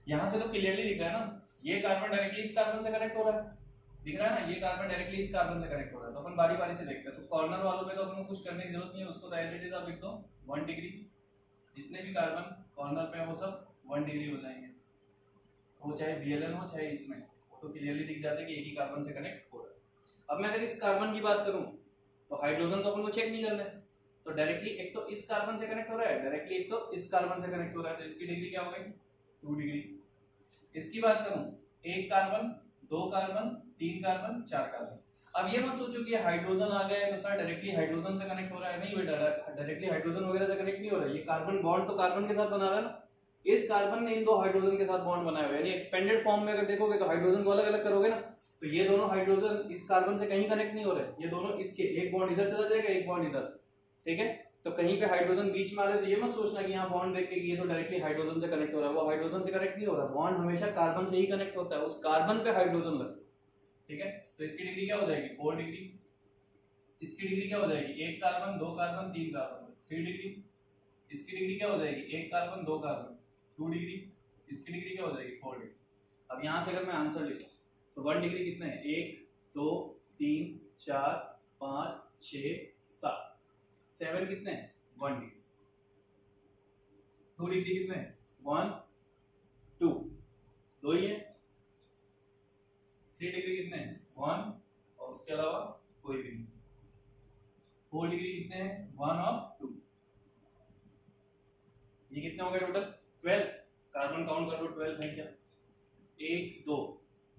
यहाँ से तो क्लियरली दिख रहा है ना, ये कार्बन डायरेक्टली इस कार्बन से कनेक्ट हो रहा है, दिख रहा है ना, ये कार्बन डायरेक्टली इस कार्बन से कनेक्ट हो रहा है। तो अपन बारी बारी से देखते हैं। तो कॉर्नर वालों पे तो अपन को कुछ करने की जरूरत नहीं है, उसको तो एज इट इज आप लिख दो 1 डिग्री। जितने भी कार्बन कॉर्नर पे है वो सब 1 डिग्री हो जाएंगे। तो वो चाहे BLN हो चाहे इसमें, वो तो क्लियरली दिख जाता है कि एक ही कार्बन से कनेक्ट हो रहा है। अब मैं अगर इस कार्बन की बात करूं तो हाइड्रोजन तो अपन को चेक नहीं करना है, तो डायरेक्टली एक तो इस कार्बन से कनेक्ट हो रहा है, डायरेक्टली एक तो इस कार्बन से कनेक्ट हो रहा है, तो इसकी डिग्री क्या हो गई 2 डिग्री। इसकी बात करूं, 1 कार्बन 2 कार्बन 3 कार्बन 4 कार्बन। अब ये मत सोचो कि हाइड्रोजन आ गया है तो सर डायरेक्टली हाइड्रोजन से कनेक्ट हो रहा है, नहीं बेटा, डायरेक्टली हाइड्रोजन वगैरह से कनेक्ट नहीं हो रहा है। ये कार्बन बॉन्ड तो कार्बन के साथ बना रहा है ना, इस कार्बन ने इन 2 हाइड्रोजन के साथ बॉन्ड बनाया हुआ है। यानी एक्सपेंडेड फॉर्म में अगर देखोगे तो हाइड्रोजन को अलग अलग करोगे ना, तो ये दोनों हाइड्रोजन इस कार्बन से कहीं कनेक्ट नहीं हो रहे, ये दोनों इसके, एक बॉन्ड इधर चला जाएगा, एक बॉन्ड इधर, ठीक है। तो कहीं पे हाइड्रोजन बीच में आ रहे तो ये मत सोचना कि यहाँ बॉन्ड देख के ये तो डायरेक्टली हाइड्रोजन से कनेक्ट हो रहा है, वो हाइड्रोजन से कनेक्ट नहीं हो रहा। बॉन्ड हमेशा कार्बन से ही कनेक्ट होता है, उस कार्बन पे हाइड्रोजन लगता है, ठीक है। तो इसकी डिग्री क्या हो जाएगी 4 डिग्री। इसकी डिग्री क्या हो जाएगी 1 कार्बन 2 कार्बन 3 कार्बन 3 डिग्री। इसकी डिग्री क्या हो जाएगी 1 कार्बन 2 कार्बन 2 डिग्री। इसकी डिग्री क्या हो जाएगी 4 डिग्री। अब यहाँ से अगर मैं आंसर लिखूं तो 1 डिग्री कितने हैं 1 2 3 4 5 6 7, 7 कितने हैं 1 डिग्री। 2 डिग्री कितने हैं 1 2, 2 ही है। 3 डिग्री कितने हैं 1 और उसके अलावा कोई भी नहीं। 4 डिग्री कितने हैं 1 और 2। ये कितने हो गए टोटल 12। कार्बन काउंट कर लो 12 है क्या, 1 2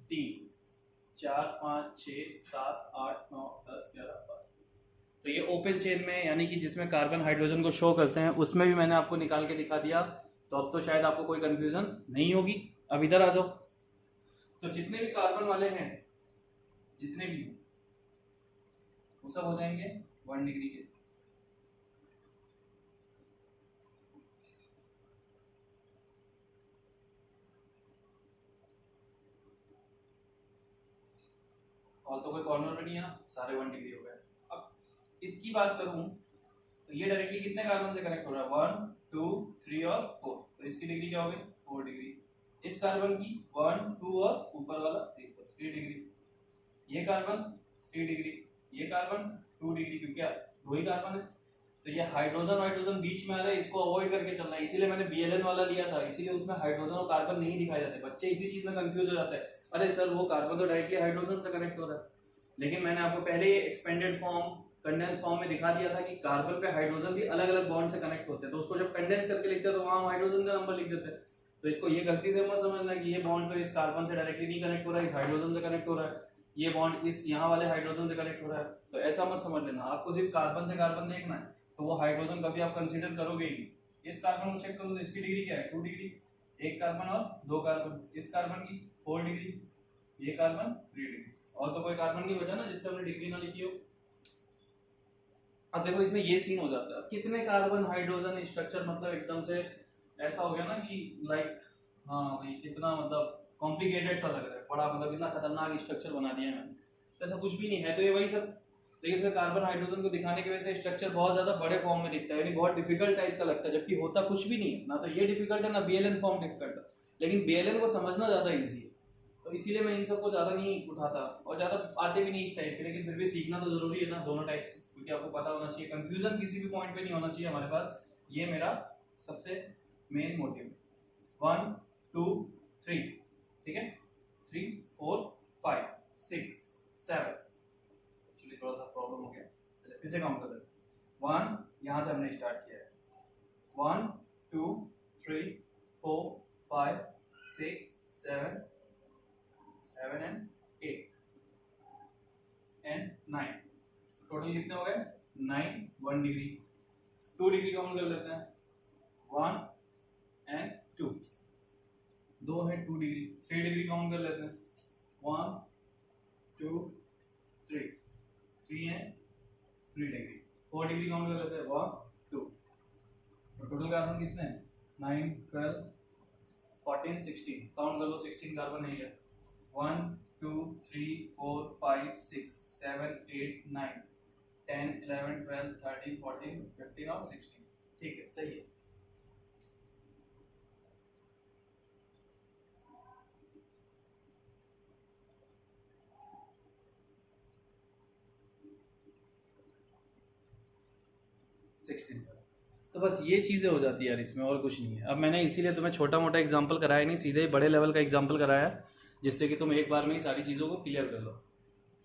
3 4 5 6 7 8 9 10 11 12। तो ये ओपन चेन में यानी कि जिसमें कार्बन हाइड्रोजन को शो करते हैं उसमें भी मैंने आपको निकाल के दिखा दिया। तो अब तो शायद आपको कोई कंफ्यूजन नहीं होगी। अब इधर आ जाओ। तो जितने भी कार्बन वाले हैं, जितने भी वो सब हो जाएंगे 1 डिग्री के। और तो कोई कॉर्नर पे नहीं है ना, सारे 1 डिग्री हो गए। अब इसकी बात करूं तो ये डायरेक्टली कितने कार्बन से कनेक्ट हो रहा है 1 2 3 और 4। तो इसकी डिग्री क्या हो गई 4 डिग्री। इस कार्बन की 1 2 और ऊपर वाला 3, तो 3 डिग्री। ये कार्बन 3 डिग्री, ये कार्बन 2 डिग्री, क्योंकि 2 ही कार्बन है। तो ये हाइड्रोजन बीच में आ रहा है, इसको अवॉइड करके चलना है। इसीलिए मैंने BLN वाला लिया था, इसीलिए उसमें हाइड्रोजन और कार्बन नहीं दिखाए जाते। बच्चे इसी चीज में कंफ्यूज हो जाते हैं, अरे सर वो कार्बन तो डायरेक्टली हाइड्रोजन से कनेक्ट हो रहा है। लेकिन मैंने आपको पहले ही एक्सपेंडेड फॉर्म कंडेंस फॉर्म में दिखा दिया था कि कार्बन पे हाइड्रोजन भी अलग अलग बॉन्ड से कनेक्ट होते हैं। तो उसको जब कंडेंस करके लिखते हैं तो वहां हाइड्रोजन का नंबर लिख देते हैं। तो इसको ये गलती से मत समझना कि ये बॉन्ड तो इस कार्बन से डायरेक्टली नहीं कनेक्ट हो रहा है, इस हाइड्रोजन से कनेक्ट हो रहा है, ये बॉन्ड इस यहाँ वाले हाइड्रोजन से कनेक्ट हो रहा है। तो ऐसा मत समझ लेना, आपको सिर्फ कार्बन से कार्बन देखना है, तो वो हाइड्रोजन कभी आप कंसीडर करोगे ही। इस कार्बन को चेक करो तो इसकी डिग्री क्या है 2 डिग्री। 1 कार्बन और 2 कार्बन, इस कार्बन की 4 डिग्री, ये कार्बन 3 डिग्री। और तो कोई कार्बन नहीं बचा ना जिसपे हमने डिग्री ना लिखी हो। अब देखो इसमें ये सीन हो जाता है, कितने कार्बन हाइड्रोजन स्ट्रक्चर, मतलब एकदम से ऐसा हो गया ना कि लाइक हाँ भाई कितना मतलब कॉम्प्लिकेटेड सा लग रहा है, बड़ा मतलब इतना खतरनाक स्ट्रक्चर बना दिया है मैंने। ऐसा कुछ भी नहीं है, तो ये वही सब। लेकिन फिर कार्बन हाइड्रोजन को दिखाने की वजह से स्ट्रक्चर बहुत ज्यादा बड़े फॉर्म में दिखता है, यानी बहुत डिफिकल्ट टाइप का लगता है, जबकि होता कुछ भी नहीं है। ना तो ये डिफिकल्ट है ना BLN फॉर्म डिफिकल्ट है, लेकिन BLN को समझना ज्यादा ईजी है। तो इसीलिए मैं इन सबको ज्यादा नहीं उठाता, और ज्यादा आते भी नहीं इस टाइप के। लेकिन फिर भी सीखना तो जरूरी है ना दोनों टाइप से, क्योंकि आपको पता होना चाहिए, कंफ्यूजन किसी भी पॉइंट पे नहीं होना चाहिए हमारे पास। ये मेरा सबसे मेन मोटिव है। 1 2 3, ठीक है, 3 4 5 6 7। एक्चुअली थोड़ा सा प्रॉब्लम हो गया, चलिए फिर से काउंट कर लेते हैं। 1 यहाँ से हमने स्टार्ट किया है, 1 2 3 4 5 6 7 7 and 8 and 9। टोटल कितने हो गए 9। 1 डिग्री, 2 डिग्री काउंट कर लेते हैं, 1 and 2, 2 है 2 डिग्री। 3 डिग्री काउंट कर लेते हैं, 1 2 3 है 3 डिग्री, 4 डिग्री काउंट कर लेते हैं 1 2, और टोटल कार्बन कितने हैं 9 12 14 16, काउंट कर लो 16 कार्बन है ये 1 2 3 4 5 6 7 8 9 10 11 12 13 14 15 और 16, ठीक है सही है। तो बस ये चीज़ें हो जाती है यार इसमें, और कुछ नहीं है। अब मैंने इसीलिए तुम्हें छोटा मोटा एग्जांपल कराया नहीं, सीधे बड़े लेवल का एग्जांपल कराया जिससे कि तुम एक बार में ही सारी चीज़ों को क्लियर कर लो,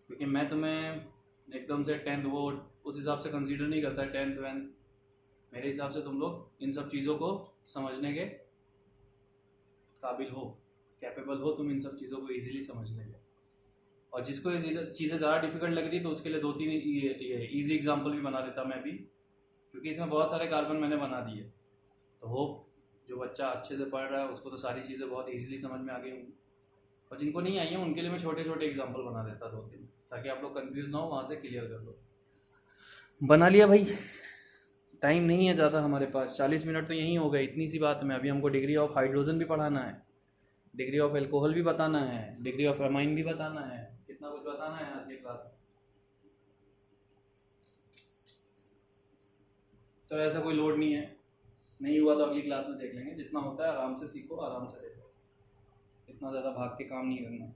क्योंकि मैं तुम्हें एकदम से 10th वो उस हिसाब से कंसीडर नहीं करता 10th वेंथ। मेरे हिसाब से तुम लोग इन सब चीज़ों को समझने के काबिल हो, कैपेबल हो तुम इन सब चीज़ों को ईजिली समझने के। और जिसको ये चीज़ें ज़्यादा डिफिकल्ट लग रही तो उसके लिए 2-3 ईजी एग्जाम्पल भी बना देता मैं भी, क्योंकि इसमें बहुत सारे कार्बन मैंने बना दिए। तो होप जो बच्चा अच्छे से पढ़ रहा है उसको तो सारी चीज़ें बहुत इजीली समझ में आ गई होंगी, और जिनको नहीं आई है उनके लिए मैं छोटे छोटे एग्जांपल बना देता 2-3, ताकि आप लोग कंफ्यूज ना हो, वहाँ से क्लियर कर लो। बना लिया भाई, टाइम नहीं है ज़्यादा हमारे पास, 40 मिनट तो यहीं हो गए, इतनी सी बात में। अभी हमको डिग्री ऑफ हाइड्रोजन भी पढ़ाना है, डिग्री ऑफ एल्कोहल भी बताना है, डिग्री ऑफ एमाइन भी बताना है, कितना कुछ बताना है आज की क्लास में। तो ऐसा कोई लोड नहीं है, नहीं हुआ तो अगली क्लास में देख लेंगे, जितना होता है आराम से सीखो, आराम से देखो, इतना ज़्यादा भाग के काम नहीं करना।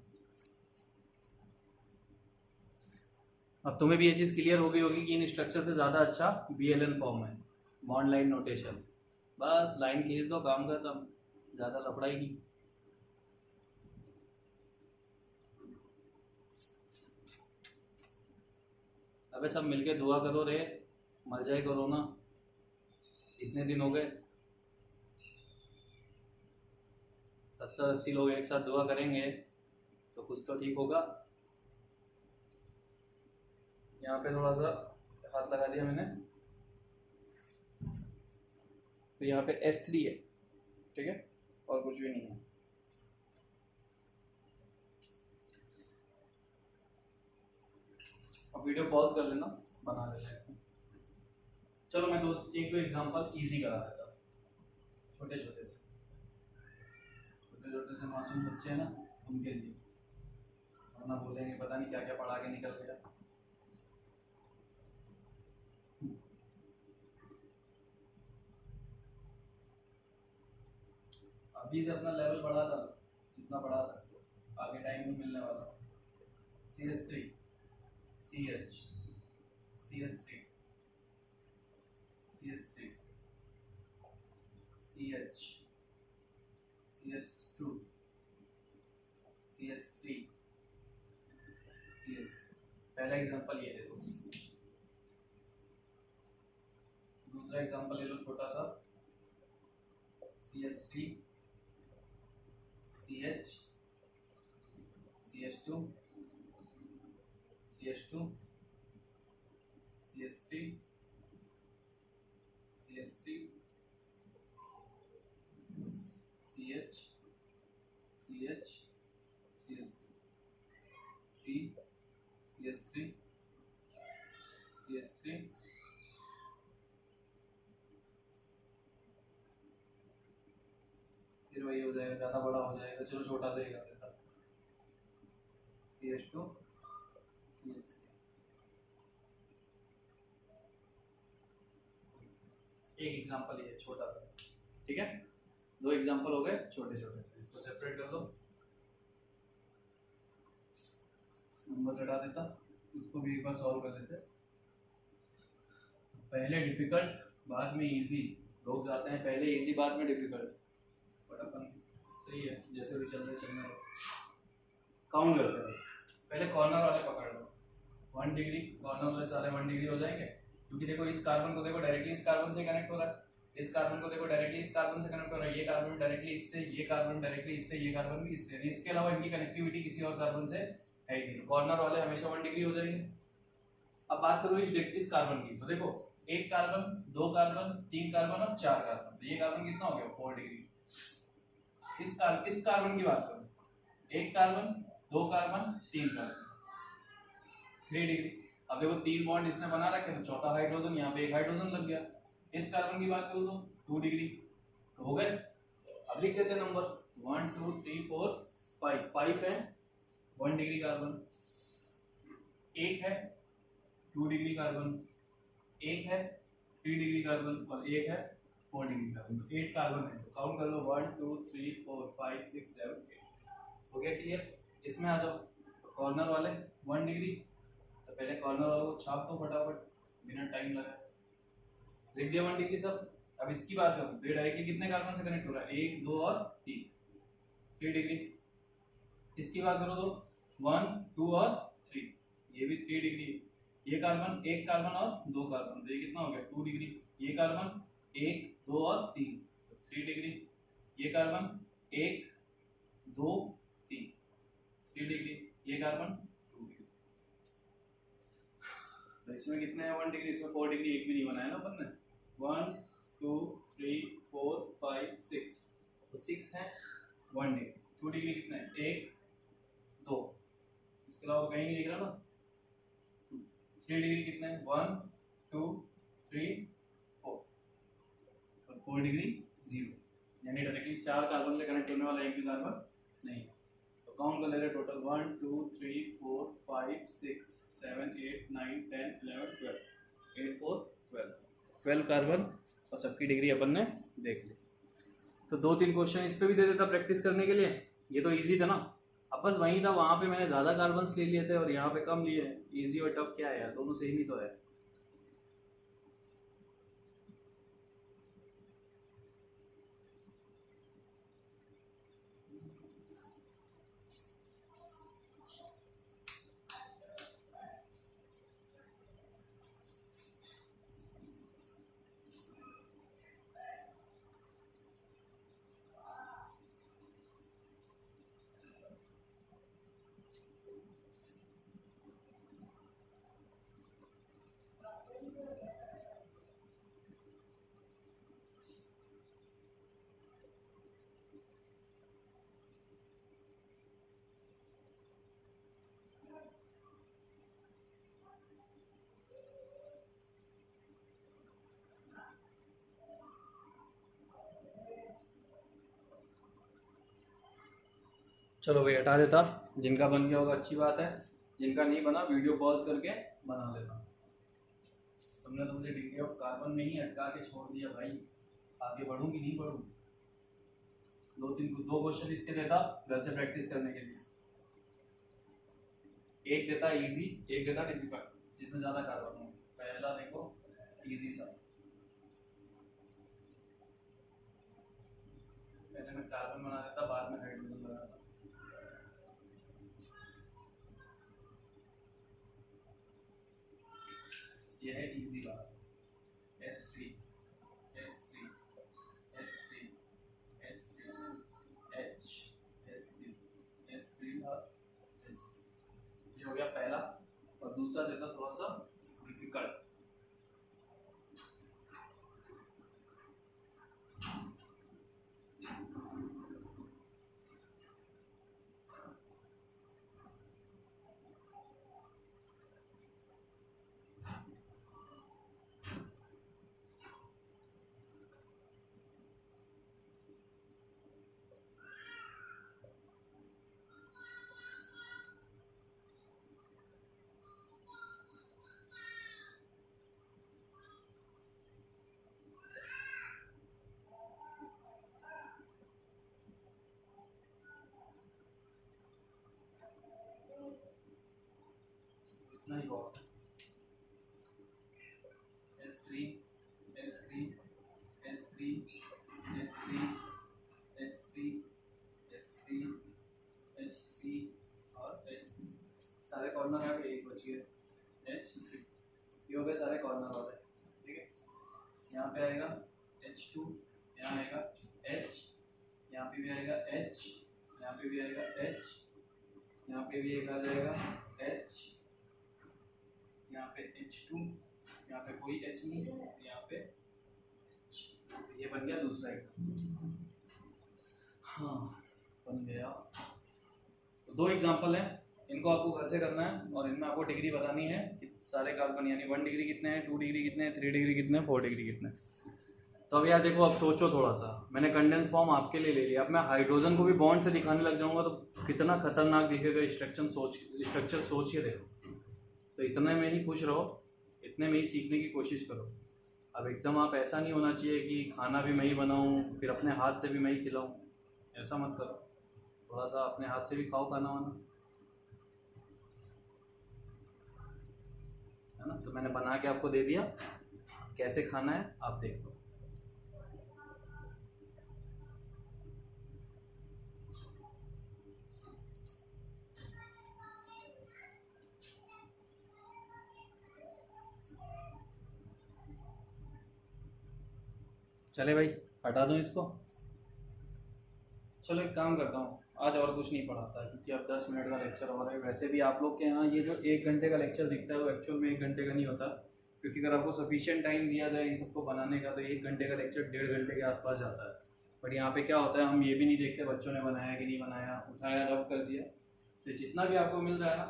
अब तुम्हें भी ये चीज़ क्लियर हो गई होगी कि इन स्ट्रक्चर से ज़्यादा अच्छा BLN फॉर्म है, बॉन्ड लाइन नोटेशन। बस लाइन खींच दो, काम खत्म, ज़्यादा लफड़ा ही नहीं। अबे सब मिलके दुआ करो रे, मर जाए कोरोना, इतने दिन हो गए, 70-80 लोग एक साथ दुआ करेंगे तो कुछ तो ठीक होगा। यहाँ पे थोड़ा सा हाथ लगा दिया मैंने, तो यहाँ पे S3 है, ठीक है, और कुछ भी नहीं है। अब वीडियो पॉज कर लेना, बना लेना इसको। चलो मैं एक दो एग्जांपल इजी करा देता हूँ, छोटे छोटे से मासूम बच्चे हैं ना उनके लिए, वरना बोलेंगे पता नहीं क्या क्या पढ़ा के निकल गया। अभी से अपना लेवल बढ़ा था जितना बढ़ा सकते हो, आगे टाइम में मिलने वाला। CS3 CH CS3 CS3 CH CS2 CS3 CS3। पहला एग्जांपल ये ले लो, दूसरा एग्जांपल ले लो छोटा सा, CS3 CH CS2 CS2 CS3 CS3 CH CH CS3 C CS3 CS3 फिर वही हो जाएगा, ज़्यादा बड़ा हो जाएगा, चलो छोटा सा ही कर देता, CH2 CS3। एक एग्जांपल ये छोटा सा, ठीक है, दो एग्जांपल हो गए छोटे छोटे, इसको सेपरेट कर दो, नंबर चढ़ा देता, इसको भी एक बार सॉल्व कर देते। पहले डिफिकल्ट बाद में इजी, लोग जाते हैं पहले इजी बाद में डिफिकल्ट, बट अपन सही है जैसे भी चल रहे चलने दो। काउंट करते हैं, पहले कॉर्नर वाले पकड़ लो, 1 डिग्री, कॉर्नर वाले सारे 1 डिग्री हो जाएंगे, क्योंकि देखो इस कार्बन को देखो डायरेक्टली इस कार्बन से कनेक्ट हो रहा है, इस कार्बन को देखो डायरेक्टली इस कार्बन से कनेक्ट हो रहा है, ये कार्बन डायरेक्टली इससे, ये कार्बन डायरेक्टली इससे, ये कार्बन भी इससे, इसके अलावा इनकी कनेक्टिविटी किसी और कार्बन से है ही नहीं, कॉर्नर वाले हमेशा 1 डिग्री हो जाएंगे। अब बात करो इस कार्बन की, तो देखो एक कार्बन, दो कार्बन, तीन कार्बन और चार कार्बन, तो ये कार्बन कितना हो गया 4 डिग्री। इस कार्बन की बात करो, एक कार्बन, दो कार्बन, तीन कार्बन, 3 डिग्री। अब देखो 3 बॉन्ड इसने बना रखे तो चौथा हाइड्रोजन, यहाँ पे एक हाइड्रोजन लग गया। इस कार्बन की बात करूँ तो 2 डिग्री तो हो गए। अब लिख देते हैं नंबर 1 2 3 4 5। 5 है 1 डिग्री कार्बन, एक है 2 डिग्री कार्बन, एक है 3 डिग्री कार्बन और एक है 4 डिग्री कार्बन। तो 8 कार्बन है। तो काउंट कर लो 1 2 3 4 5 6 7 8। हो गया क्लियर? इसमें आ जाओ। तो कॉर्नर वाले 1 डिग्री, तो पहले कॉर्नर वालों को छाप दो फटाफट बिना टाइम लगाए। लिख दिया 1 डिग्री सब। अब इसकी बात करूँ तो ये डायरेक्टली कितने कार्बन से कनेक्ट हो रहा है? 1 2 और 3, 3 डिग्री। इसकी बात करो तो 1 2 और 3, ये भी 3 डिग्री। ये कार्बन, एक कार्बन और 2 कार्बन, तो ये कितना हो गया? 2 डिग्री। ये कार्बन 1 2 और 3, तो 3 डिग्री। ये कार्बन 1 2 3, 3 डिग्री। ये कार्बन 2 डिग्री। तो इसमें कितने हैं 1 डिग्री? इसमें 4 डिग्री एक भी नहीं बनाया ना अपन ने। 1 2 3 4 5 6, तो 6 है 1 डिग्री। 2 डिग्री कितने हैं? 1 2, इसके अलावा कहीं नहीं दिख रहा ना। 3 डिग्री कितने हैं? 1 2 3 4 और 4 डिग्री 0, यानी डायरेक्टली 4 कार्बन से कनेक्ट होने वाला एक भी कार्बन नहीं है। तो काउंट कर ले रहे टोटल 1 2 3 4 5 6 7 8 9 10 11 12, 8 4 12, 12 कार्बन और सबकी डिग्री अपन ने देख ली। तो 2-3 क्वेश्चन इस पे भी दे देता प्रैक्टिस करने के लिए, ये तो इजी था ना। अब बस वही था, वहाँ पे मैंने ज़्यादा कार्बन्स ले लिए थे और यहाँ पे कम लिए हैं। इजी और टफ क्या है यार, दोनों सेम ही तो है। चलो भाई हटा देता, जिनका बन गया होगा अच्छी बात है, जिनका नहीं बना वीडियो पॉज करके बना लेना। तुमने तो मुझे डिग्री ऑफ कार्बन में ही अटका के छोड़ दिया भाई, आगे बढ़ूँ कि नहीं बढ़ूँ? 2 क्वेश्चन इसके देता घर से प्रैक्टिस करने के लिए, एक देता इजी, एक देता डिफिकल्ट जिसमें ज़्यादा कार्बन हो। पहला देखो इजी सा, पहले मैं कार्बन बना देता, बाद में हाइड्रोजन बनाता। यह है इजी बात। S3 S3 S3 S3 H S3 S3 और S3, ये हो गया पहला। और दूसरा देता थोड़ा सा डिफिकल्ट। इतना ही बहुत है। S3 S3 S3 S3 S3 S3 H3 और H3, सारे कॉर्नर आ गए, एक बच गए H3। ये हो गए सारे कॉर्नर वाले, ठीक है। यहाँ पे आएगा H2, यहाँ आएगा H, यहाँ पे भी आएगा H, यहाँ पे भी आएगा H, यहाँ पे भी एक आ जाएगा H, यहाँ पे H2, यहाँ पे कोई H नहीं है, यहाँ पे H। ये बन गया दूसरा एग्जाम्पल। हाँ बन गया। तो 2 एग्जाम्पल हैं, इनको आपको घर से करना है और इनमें आपको डिग्री बतानी है कि सारे कार्बन यानी 1 डिग्री कितने हैं, 2 डिग्री कितने हैं, 3 डिग्री कितने हैं, 4 डिग्री कितने हैं। तो अब यार देखो, अब सोचो थोड़ा सा, मैंने कंडेंस फॉर्म आपके लिए ले लिया, अब मैं हाइड्रोजन को भी बॉन्ड से दिखाने लग जाऊंगा तो कितना खतरनाक दिखेगा स्ट्रक्चर सोच के देखो। तो इतने में ही खुश रहो, इतने में ही सीखने की कोशिश करो। अब एकदम आप ऐसा नहीं होना चाहिए कि खाना भी मैं ही बनाऊँ फिर अपने हाथ से भी मैं ही खिलाऊँ, ऐसा मत करो। थोड़ा सा अपने हाथ से भी खाओ खाना वाना, है ना। तो मैंने बना के आपको दे दिया, कैसे खाना है आप देख लो। चले भाई, हटा दूं इसको। चलो एक काम करता हूँ, आज और कुछ नहीं पढ़ाता क्योंकि अब 10 मिनट का लेक्चर हो रहा है। वैसे भी आप लोग के यहाँ ये जो 1 घंटे का लेक्चर दिखता है वो एक्चुअल में 1 घंटे का नहीं होता, क्योंकि अगर आपको सफिशिएंट टाइम दिया जाए इन सबको बनाने का तो 1 घंटे का लेक्चर 1.5 घंटे के आसपास जाता है। बट यहाँ पे क्या होता है, हम ये भी नहीं देखते बच्चों ने बनाया कि नहीं बनाया, उठाया रफ कर दिया। तो जितना भी आपको मिल रहा है ना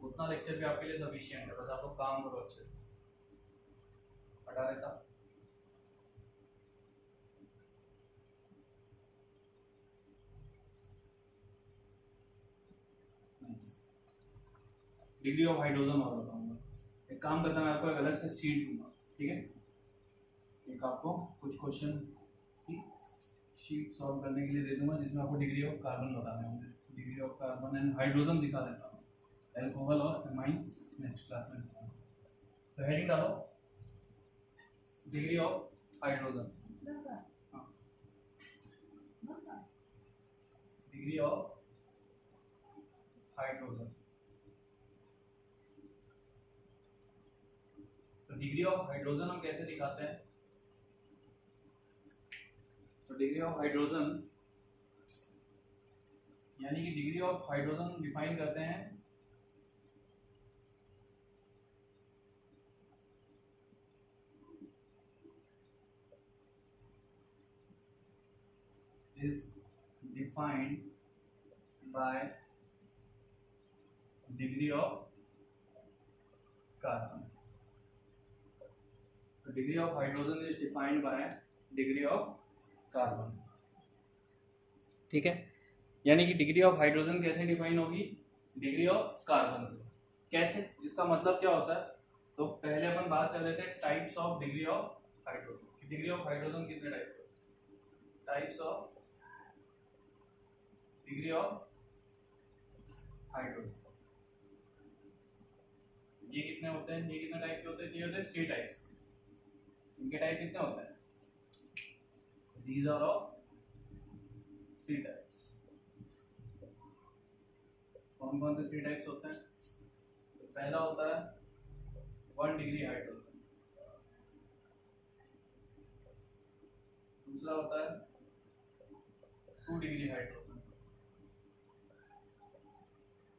उतना लेक्चर भी आपके लिए सफिशिएंट है, बस आप लोग काम करो अच्छे से। हटा देता। डिग्री ऑफ हाइड्रोजन और बताऊंगा। एक काम करता मैं आपको एक अलग से सीट दूंगा, ठीक है। एक आपको कुछ क्वेश्चन की शीट सॉल्व करने के लिए दे दूंगा जिसमें आपको डिग्री ऑफ कार्बन बताने होंगे। Degree of carbon and hydrogen सिखा देता हूँ, एल्कोहल और एमाइंस नेक्स्ट क्लास में दिखाऊंगा। तो हेडिंग डालो degree of hydrogen. Degree of hydrogen. तो डिग्री ऑफ हाइड्रोजन हम कैसे दिखाते हैं? तो डिग्री ऑफ हाइड्रोजन यानी कि डिग्री ऑफ हाइड्रोजन डिफाइन करते हैं is defined by degree of carbon. So degree of hydrogen is defined by degree of carbon. ठीक है, यानी कि डिग्री ऑफ हाइड्रोजन कैसे डिफाइन होगी? डिग्री ऑफ कार्बन से। कैसे, इसका मतलब क्या होता है? तो पहले अपन बात कर लेते हैं types of degree of hydrogen. Degree of hydrogen कितने टाइप के? Types of degree of hydrogen ये कितने होते हैं? ये कितने टाइप के होते हैं? ये होते हैं 3 टाइप्स। इनके टाइप कितने होते हैं? These are of 3 types. कौन कौन से 3 टाइप्स होते हैं? तो पहला होता है 1 डिग्री हाइड्रोजन, दूसरा होता है 2 डिग्री हाइड्रोजन,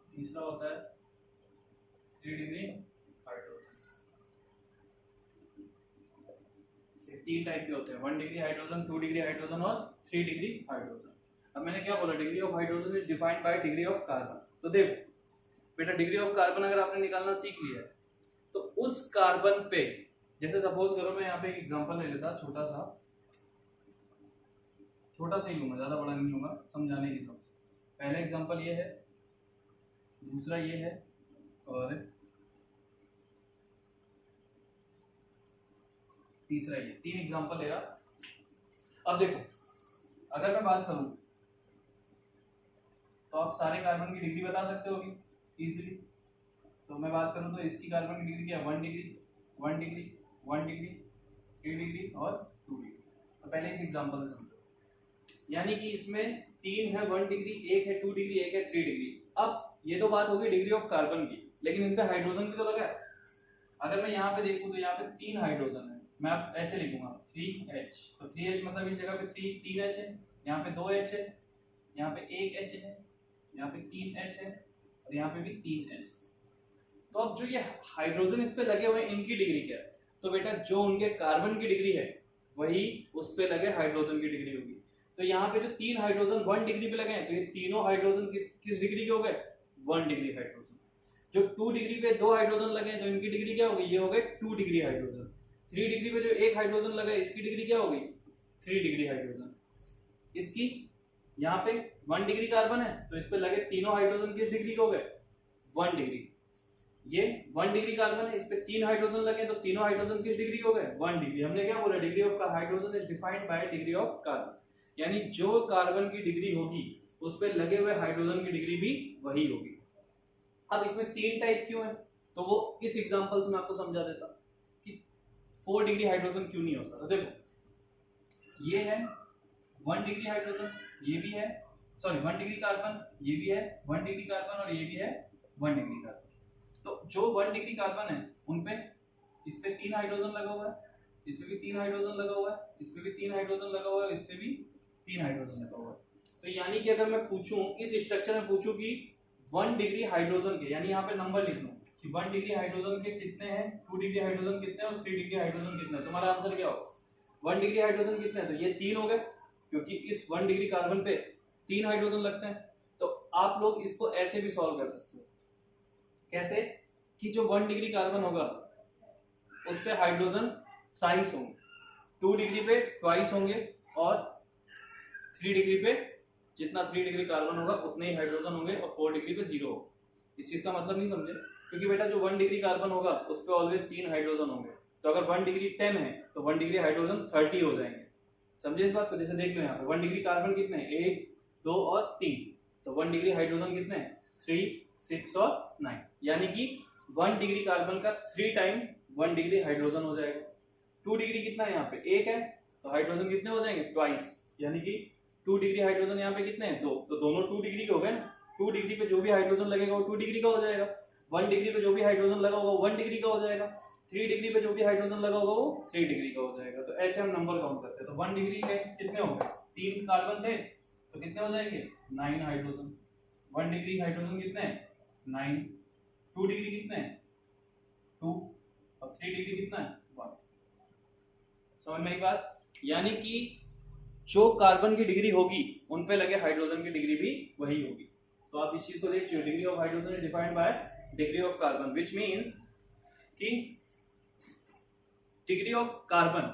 तीसरा होता है 3 डिग्री हाइड्रोजन। 3 टाइप के होते हैं, 1 डिग्री हाइड्रोजन, 2 डिग्री हाइड्रोजन और 3 डिग्री हाइड्रोजन। अब मैंने क्या बोला? Degree of hydrogen is defined by degree of carbon. तो देखो बेटा, डिग्री ऑफ कार्बन अगर आपने निकालना सीख लिया तो उस कार्बन पे, जैसे सपोज करो मैं यहाँ पे एक एग्जांपल ले लेता, छोटा सा ही लूंगा, ज्यादा बड़ा नहीं लूंगा समझाने की। तो पहला एग्जांपल ये है, दूसरा ये है और तीसरा ये। 3 एग्जांपल ले रहा। अब देखो, अगर मैं बात करूं तो आप सारे कार्बन की डिग्री बता सकते होगी इजीली। तो मैं बात करूं तो इसकी कार्बन की डिग्री क्या है? 1 डिग्री, 1 डिग्री, 1 डिग्री, 3 डिग्री और 2 डिग्री। तो पहले इस एग्जांपल से समझो, यानी कि इसमें 3 है 1 डिग्री, 1 है 2 डिग्री, 1 है 3 डिग्री। अब ये तो बात होगी डिग्री ऑफ कार्बन की, लेकिन इन पे हाइड्रोजन भी तो लगा है। अगर मैं यहाँ पे देखूं तो यहाँ पे 3 हाइड्रोजन है, मैं आप ऐसे लिखूंगा 3H। तो 3H मतलब इस जगह पे 3H है, यहाँ पे 2H है, यहाँ पे 1H है, यहाँ पे 3H है और यहाँ पे भी 3H। तो अब जो ये हाइड्रोजन इस पे लगे हुए हैं इनकी डिग्री क्या है? तो बेटा जो उनके कार्बन की डिग्री है वही उस पे लगे हाइड्रोजन की डिग्री होगी। तो यहाँ पे जो 3 हाइड्रोजन 1 डिग्री पे लगे हैं तो ये तीनों हाइड्रोजन किस डिग्री के हो गए? 1 डिग्री हाइड्रोजन। जो 2 डिग्री पे 2 हाइड्रोजन लगे तो इनकी डिग्री क्या होगी, ये हो गए 2 डिग्री हाइड्रोजन। 3 डिग्री पे जो एक हाइड्रोजन लगा इसकी डिग्री क्या होगी, 3 डिग्री हाइड्रोजन। इसकी यहाँ पे 1 डिग्री कार्बन है तो इस पे लगे तीनों हाइड्रोजन किस डिग्री के हो गए, 1 डिग्री। ये 1 डिग्री कार्बन है, इस पे 3 हाइड्रोजन लगे तो तीनों हाइड्रोजन किस डिग्री हो गए, 1 डिग्री। हमने क्या बोला, degree of hydrogen is defined by degree of carbon, यानी जो कार्बन की डिग्री होगी उस पे लगे हुए हाइड्रोजन की डिग्री भी वही होगी। अब इसमें 3 टाइप क्यों है, तो वो इस एग्जांपल से मैं आपको समझा देता कि 4 डिग्री हाइड्रोजन क्यों नहीं होता। तो देखो ये है 1 डिग्री हाइड्रोजन, ये भी है, सॉरी 1 डिग्री कार्बन, ये भी है 1 डिग्री कार्बन और ये भी है 1 डिग्री कार्बन। तो जो 1 डिग्री कार्बन है उन पे इस पे 3 हाइड्रोजन लगा हुआ है, इस पे भी 3 हाइड्रोजन लगा हुआ है, इस पे भी 3 हाइड्रोजन लगा हुआ है, इस पे भी 3 हाइड्रोजन लगा हुआ है। तो यानी कि अगर मैं पूछूं इस स्ट्रक्चर में पूछूं कि 1 डिग्री हाइड्रोजन के, यानी यहाँ पे नंबर लिख लूं कि 1 डिग्री हाइड्रोजन के कितने हैं, 2 डिग्री हाइड्रोजन कितने हैं और 3 डिग्री हाइड्रोजन कितने हैं, तुम्हारा आंसर क्या होगा। 1 डिग्री हाइड्रोजन कितने हैं, तो ये 3 हो गए क्योंकि इस 1 डिग्री कार्बन पे 3 हाइड्रोजन लगते हैं। तो आप लोग इसको ऐसे भी सॉल्व कर सकते हो, कैसे कि जो 1 डिग्री कार्बन होगा उस पे हाइड्रोजन थ्राइस होंगे, 2 डिग्री पे ट्वाइस होंगे और 3 डिग्री पे जितना 3 डिग्री कार्बन होगा उतने ही हाइड्रोजन होंगे और 4 डिग्री पे 0 होगा। इस चीज का मतलब नहीं समझे, क्योंकि बेटा जो 1 डिग्री कार्बन होगा उस पे ऑलवेज 3 हाइड्रोजन होंगे, तो अगर 1 डिग्री 10 है तो 1 डिग्री हाइड्रोजन 30 हो जाएंगे। समझे इस बात को, जैसे देख लो यहाँ पे 1 डिग्री कार्बन कितने हैं, 1 2 और 3, तो 1 डिग्री हाइड्रोजन कितने हैं, 3 6 और 9, यानी कि 1 डिग्री कार्बन का 3 टाइम 1 डिग्री हाइड्रोजन हो जाएगा। 2 डिग्री कितना है, यहाँ पे 1 है तो हाइड्रोजन कितने हो जाएंगे, ट्वाइस, यानी कि 2 डिग्री हाइड्रोजन यहाँ पे कितने हैं, 2, तो दोनों 2 डिग्री के हो गए ना। 2 डिग्री पे जो भी हाइड्रोजन लगेगा वो 2 डिग्री का हो जाएगा, 1 डिग्री पे जो भी हाइड्रोजन लगा होगा वो 1 डिग्री का हो जाएगा, 3 डिग्री पे जो भी हाइड्रोजन लगा होगा वो 3 डिग्री का हो जाएगा। तो ऐसे हम नंबर काउंट करते हैं। तो 1 डिग्री के कितने हो गए, 3 कार्बन थे तो कितने हो जाएंगे, 9 हाइड्रोजन। 1 डिग्री हाइड्रोजन कितने हैं, 9, 2 डिग्री कितने हैं, 2 और 3 डिग्री कितना है, 1। समझ में आई बात, यानी कि जो कार्बन की डिग्री होगी उन पे लगे हाइड्रोजन की डिग्री भी वही होगी। तो आप इस चीज को देखिए, degree of hydrogen is defined by degree of carbon, which means कि डिग्री ऑफ कार्बन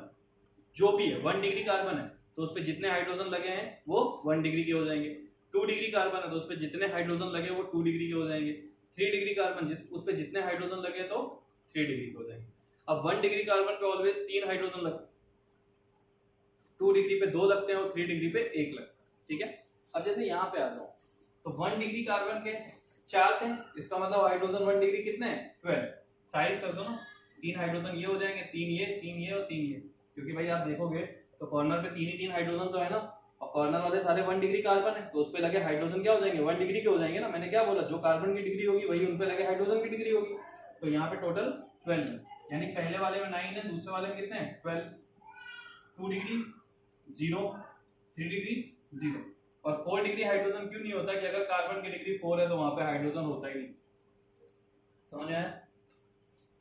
जो भी है 1 डिग्री कार्बन है तो उस पे जितने हाइड्रोजन लगे हैं वो 1 डिग्री के हो जाएंगे, 2 डिग्री कार्बन है तो उस पे जितने हाइड्रोजन लगे वो 2 डिग्री के हो जाएंगे, 3 डिग्री कार्बन उस पे जितने हाइड्रोजन लगे तो 3 डिग्री के हो जाएंगे। अब 1 डिग्री कार्बन पे ऑलवेज 3 हाइड्रोजन लगते हैं, 2 डिग्री पे 2 लगते हैं और 3 डिग्री पे 1 लगता है, ठीक है। अब जैसे यहाँ पे आ जाओ तो 1 डिग्री कार्बन के 4 थे, इसका मतलब हाइड्रोजन 1 डिग्री कितने हैं, 12, साइज कर दो ना, 3 हाइड्रोजन ये हो जाएंगे, 3 ये और 3 ये, क्योंकि भाई आप देखोगे तो कॉर्नर पे 3 ही 3 हाइड्रोजन तो है ना, और कॉर्नर वाले सारे 1 डिग्री कार्बन है तो उस पे लगे हाइड्रोजन क्या हो जाएंगे, 1 डिग्री के हो जाएंगे ना। मैंने क्या बोला, जो कार्बन की डिग्री होगी वही उन पे लगे हाइड्रोजन की डिग्री होगी। तो यहाँ पे टोटल 12 है, यानी पहले वाले में 9 है, दूसरे वाले में कितने हैं, 12, 2 डिग्री 0, 3 डिग्री 0 और 4 डिग्री हाइड्रोजन क्यों नहीं होता कि अगर कार्बन की डिग्री 4 है तो वहां पे हाइड्रोजन होता ही नहीं। समझ आया।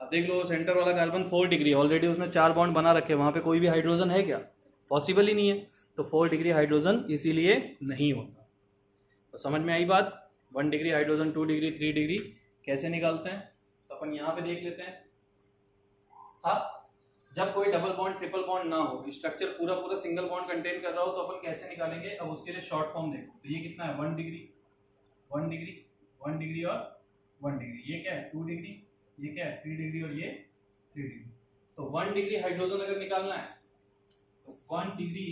अब देख लो सेंटर वाला कार्बन 4 डिग्री, ऑलरेडी उसने 4 बॉन्ड बना रखे, वहां पे कोई भी हाइड्रोजन है क्या, पॉसिबल ही नहीं है, तो 4 डिग्री हाइड्रोजन इसीलिए नहीं होता। तो समझ में आई बात, 1 डिग्री हाइड्रोजन, 2 डिग्री, 3 डिग्री कैसे निकालते हैं, तो अपन यहाँ पे देख लेते हैं। हाँ, जब कोई डबल बॉन्ड ट्रिपल बॉन्ड ना हो, स्ट्रक्चर पूरा पूरा सिंगल बॉन्ड कंटेन कर रहा हो तो अपन कैसे निकालेंगे। अब उसके लिए शॉर्ट फॉर्म देखो, तो ये कितना है, 1 डिग्री 1 डिग्री 1 डिग्री और 1 डिग्री, ये क्या है 2 डिग्री, ये क्या है 3 डिग्री और ये 3 डिग्री। तो 1 डिग्री हाइड्रोजन अगर निकालना है तो 1 degree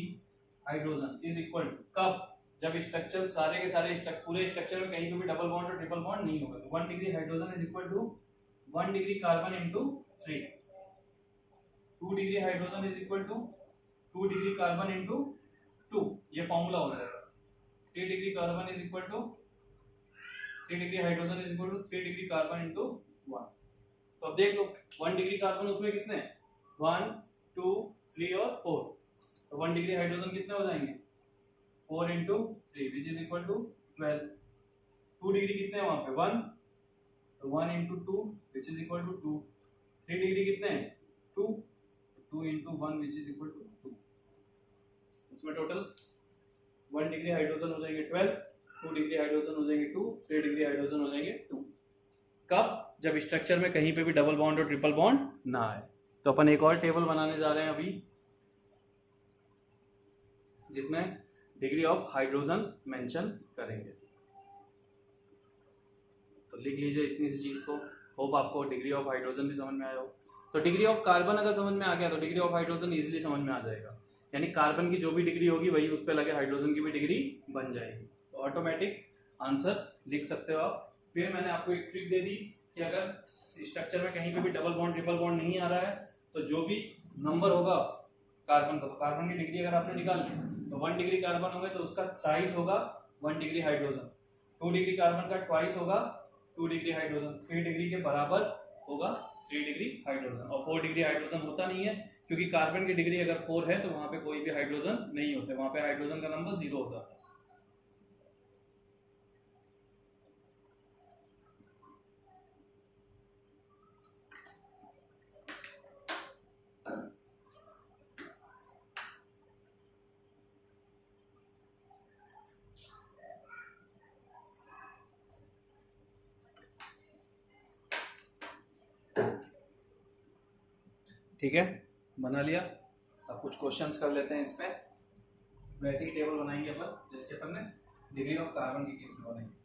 hydrogen is equal to, कब, जब स्ट्रक्चर सारे के सारे पूरे स्ट्रक्चर में कहीं पे भी डबल बॉन्ड और ट्रिपल बॉन्ड नहीं होगा, तो 1 degree hydrogen is equal to 1 degree carbon into 3, 2 degree hydrogen is equal to 2 degree carbon into 2, ये फॉर्मूला हो जाएगा। 3 degree carbon is equal to 3 degree hydrogen is equal to 3 degree carbon into 1। तो अब देख लो 1 degree carbon उसमें कितने हैं, 1 2 3 और 4, तो 1 डिग्री हाइड्रोजन कितने हो जाएंगे, 4 into 3 which is equal to 12। 2 degree कितने हैं वहां पे, 1, तो 1 into 2 which is equal to 2। 3 degree कितने हैं, 2, 2 into 1 which is equal to 2। इसमें टोटल 1 डिग्री हाइड्रोजन हो जाएंगे 12 2 डिग्री हाइड्रोजन हो जाएंगे 2, 3 डिग्री हाइड्रोजन हो जाएंगे 2। कब? जब स्ट्रक्चर में कहीं पे भी डबल बॉन्ड और ट्रिपल बॉन्ड ना आए। तो अपन एक और टेबल बनाने जा रहे हैं अभी, जिसमें डिग्री ऑफ हाइड्रोजन मेंशन करेंगे। तो लिख लीजिए इतनी सी चीज को। होप आपको डिग्री ऑफ हाइड्रोजन भी समझ में आया हो। तो डिग्री ऑफ कार्बन अगर समझ में आ गया तो डिग्री ऑफ हाइड्रोजन इजीली समझ में आ जाएगा। यानी कार्बन की जो भी डिग्री होगी वही उस पर लगे हाइड्रोजन की भी डिग्री बन जाएगी। तो ऑटोमेटिक आंसर लिख सकते हो आप। फिर मैंने आपको एक ट्रिक दे दी कि अगर स्ट्रक्चर में कहीं पे भी डबल बॉन्ड ट्रिपल बॉन्ड नहीं आ रहा है तो जो भी नंबर होगा कार्बन का, तो कार्बन की डिग्री अगर आपने निकाल ली तो 1 डिग्री कार्बन होगा तो उसका थ्राइस होगा 1 डिग्री हाइड्रोजन, 2 डिग्री कार्बन का ट्वाइस होगा 2 डिग्री हाइड्रोजन, 3 डिग्री के बराबर होगा 3 डिग्री हाइड्रोजन। और 4 डिग्री हाइड्रोजन होता नहीं है क्योंकि कार्बन की डिग्री अगर 4 है तो वहां पे कोई भी हाइड्रोजन नहीं होते, वहां पे हाइड्रोजन का नंबर 0 हो जाता है। ठीक है, बना लिया। अब कुछ क्वेश्चंस कर लेते हैं इस पे। वैसे ही टेबल बनाएंगे अपन जैसे अपन ने डिग्री ऑफ कार्बन के केस में बनाएंगे।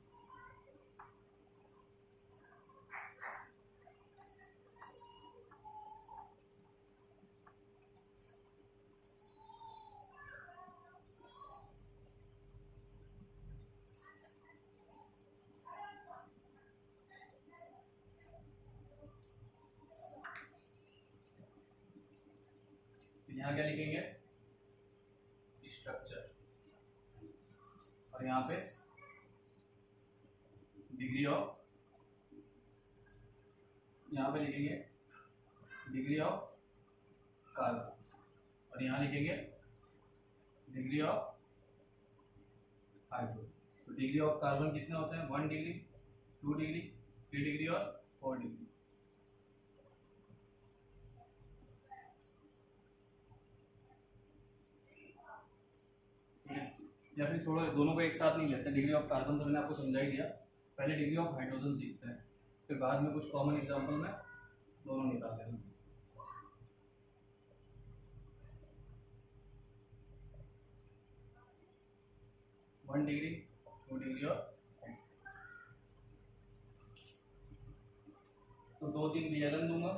यहाँ क्या लिखेंगे? स्ट्रक्चर, और यहाँ पे डिग्री ऑफ, यहाँ पे लिखेंगे डिग्री ऑफ कार्बन, और यहाँ लिखेंगे डिग्री ऑफ हाइड्रोजन। तो डिग्री ऑफ कार्बन कितने होते हैं? 1 डिग्री, 2 डिग्री, 3 डिग्री और 4 डिग्री। या फिर छोड़ो, दोनों को एक साथ नहीं लेते। डिग्री ऑफ कार्बन तो मैंने आपको समझा ही दिया, पहले डिग्री ऑफ हाइड्रोजन सीखते हैं, फिर बाद में कुछ कॉमन एग्जांपल में दोनों निकाल लेना। वन डिग्री, 2 डिग्री और तो 2-3 BLN दूंगा,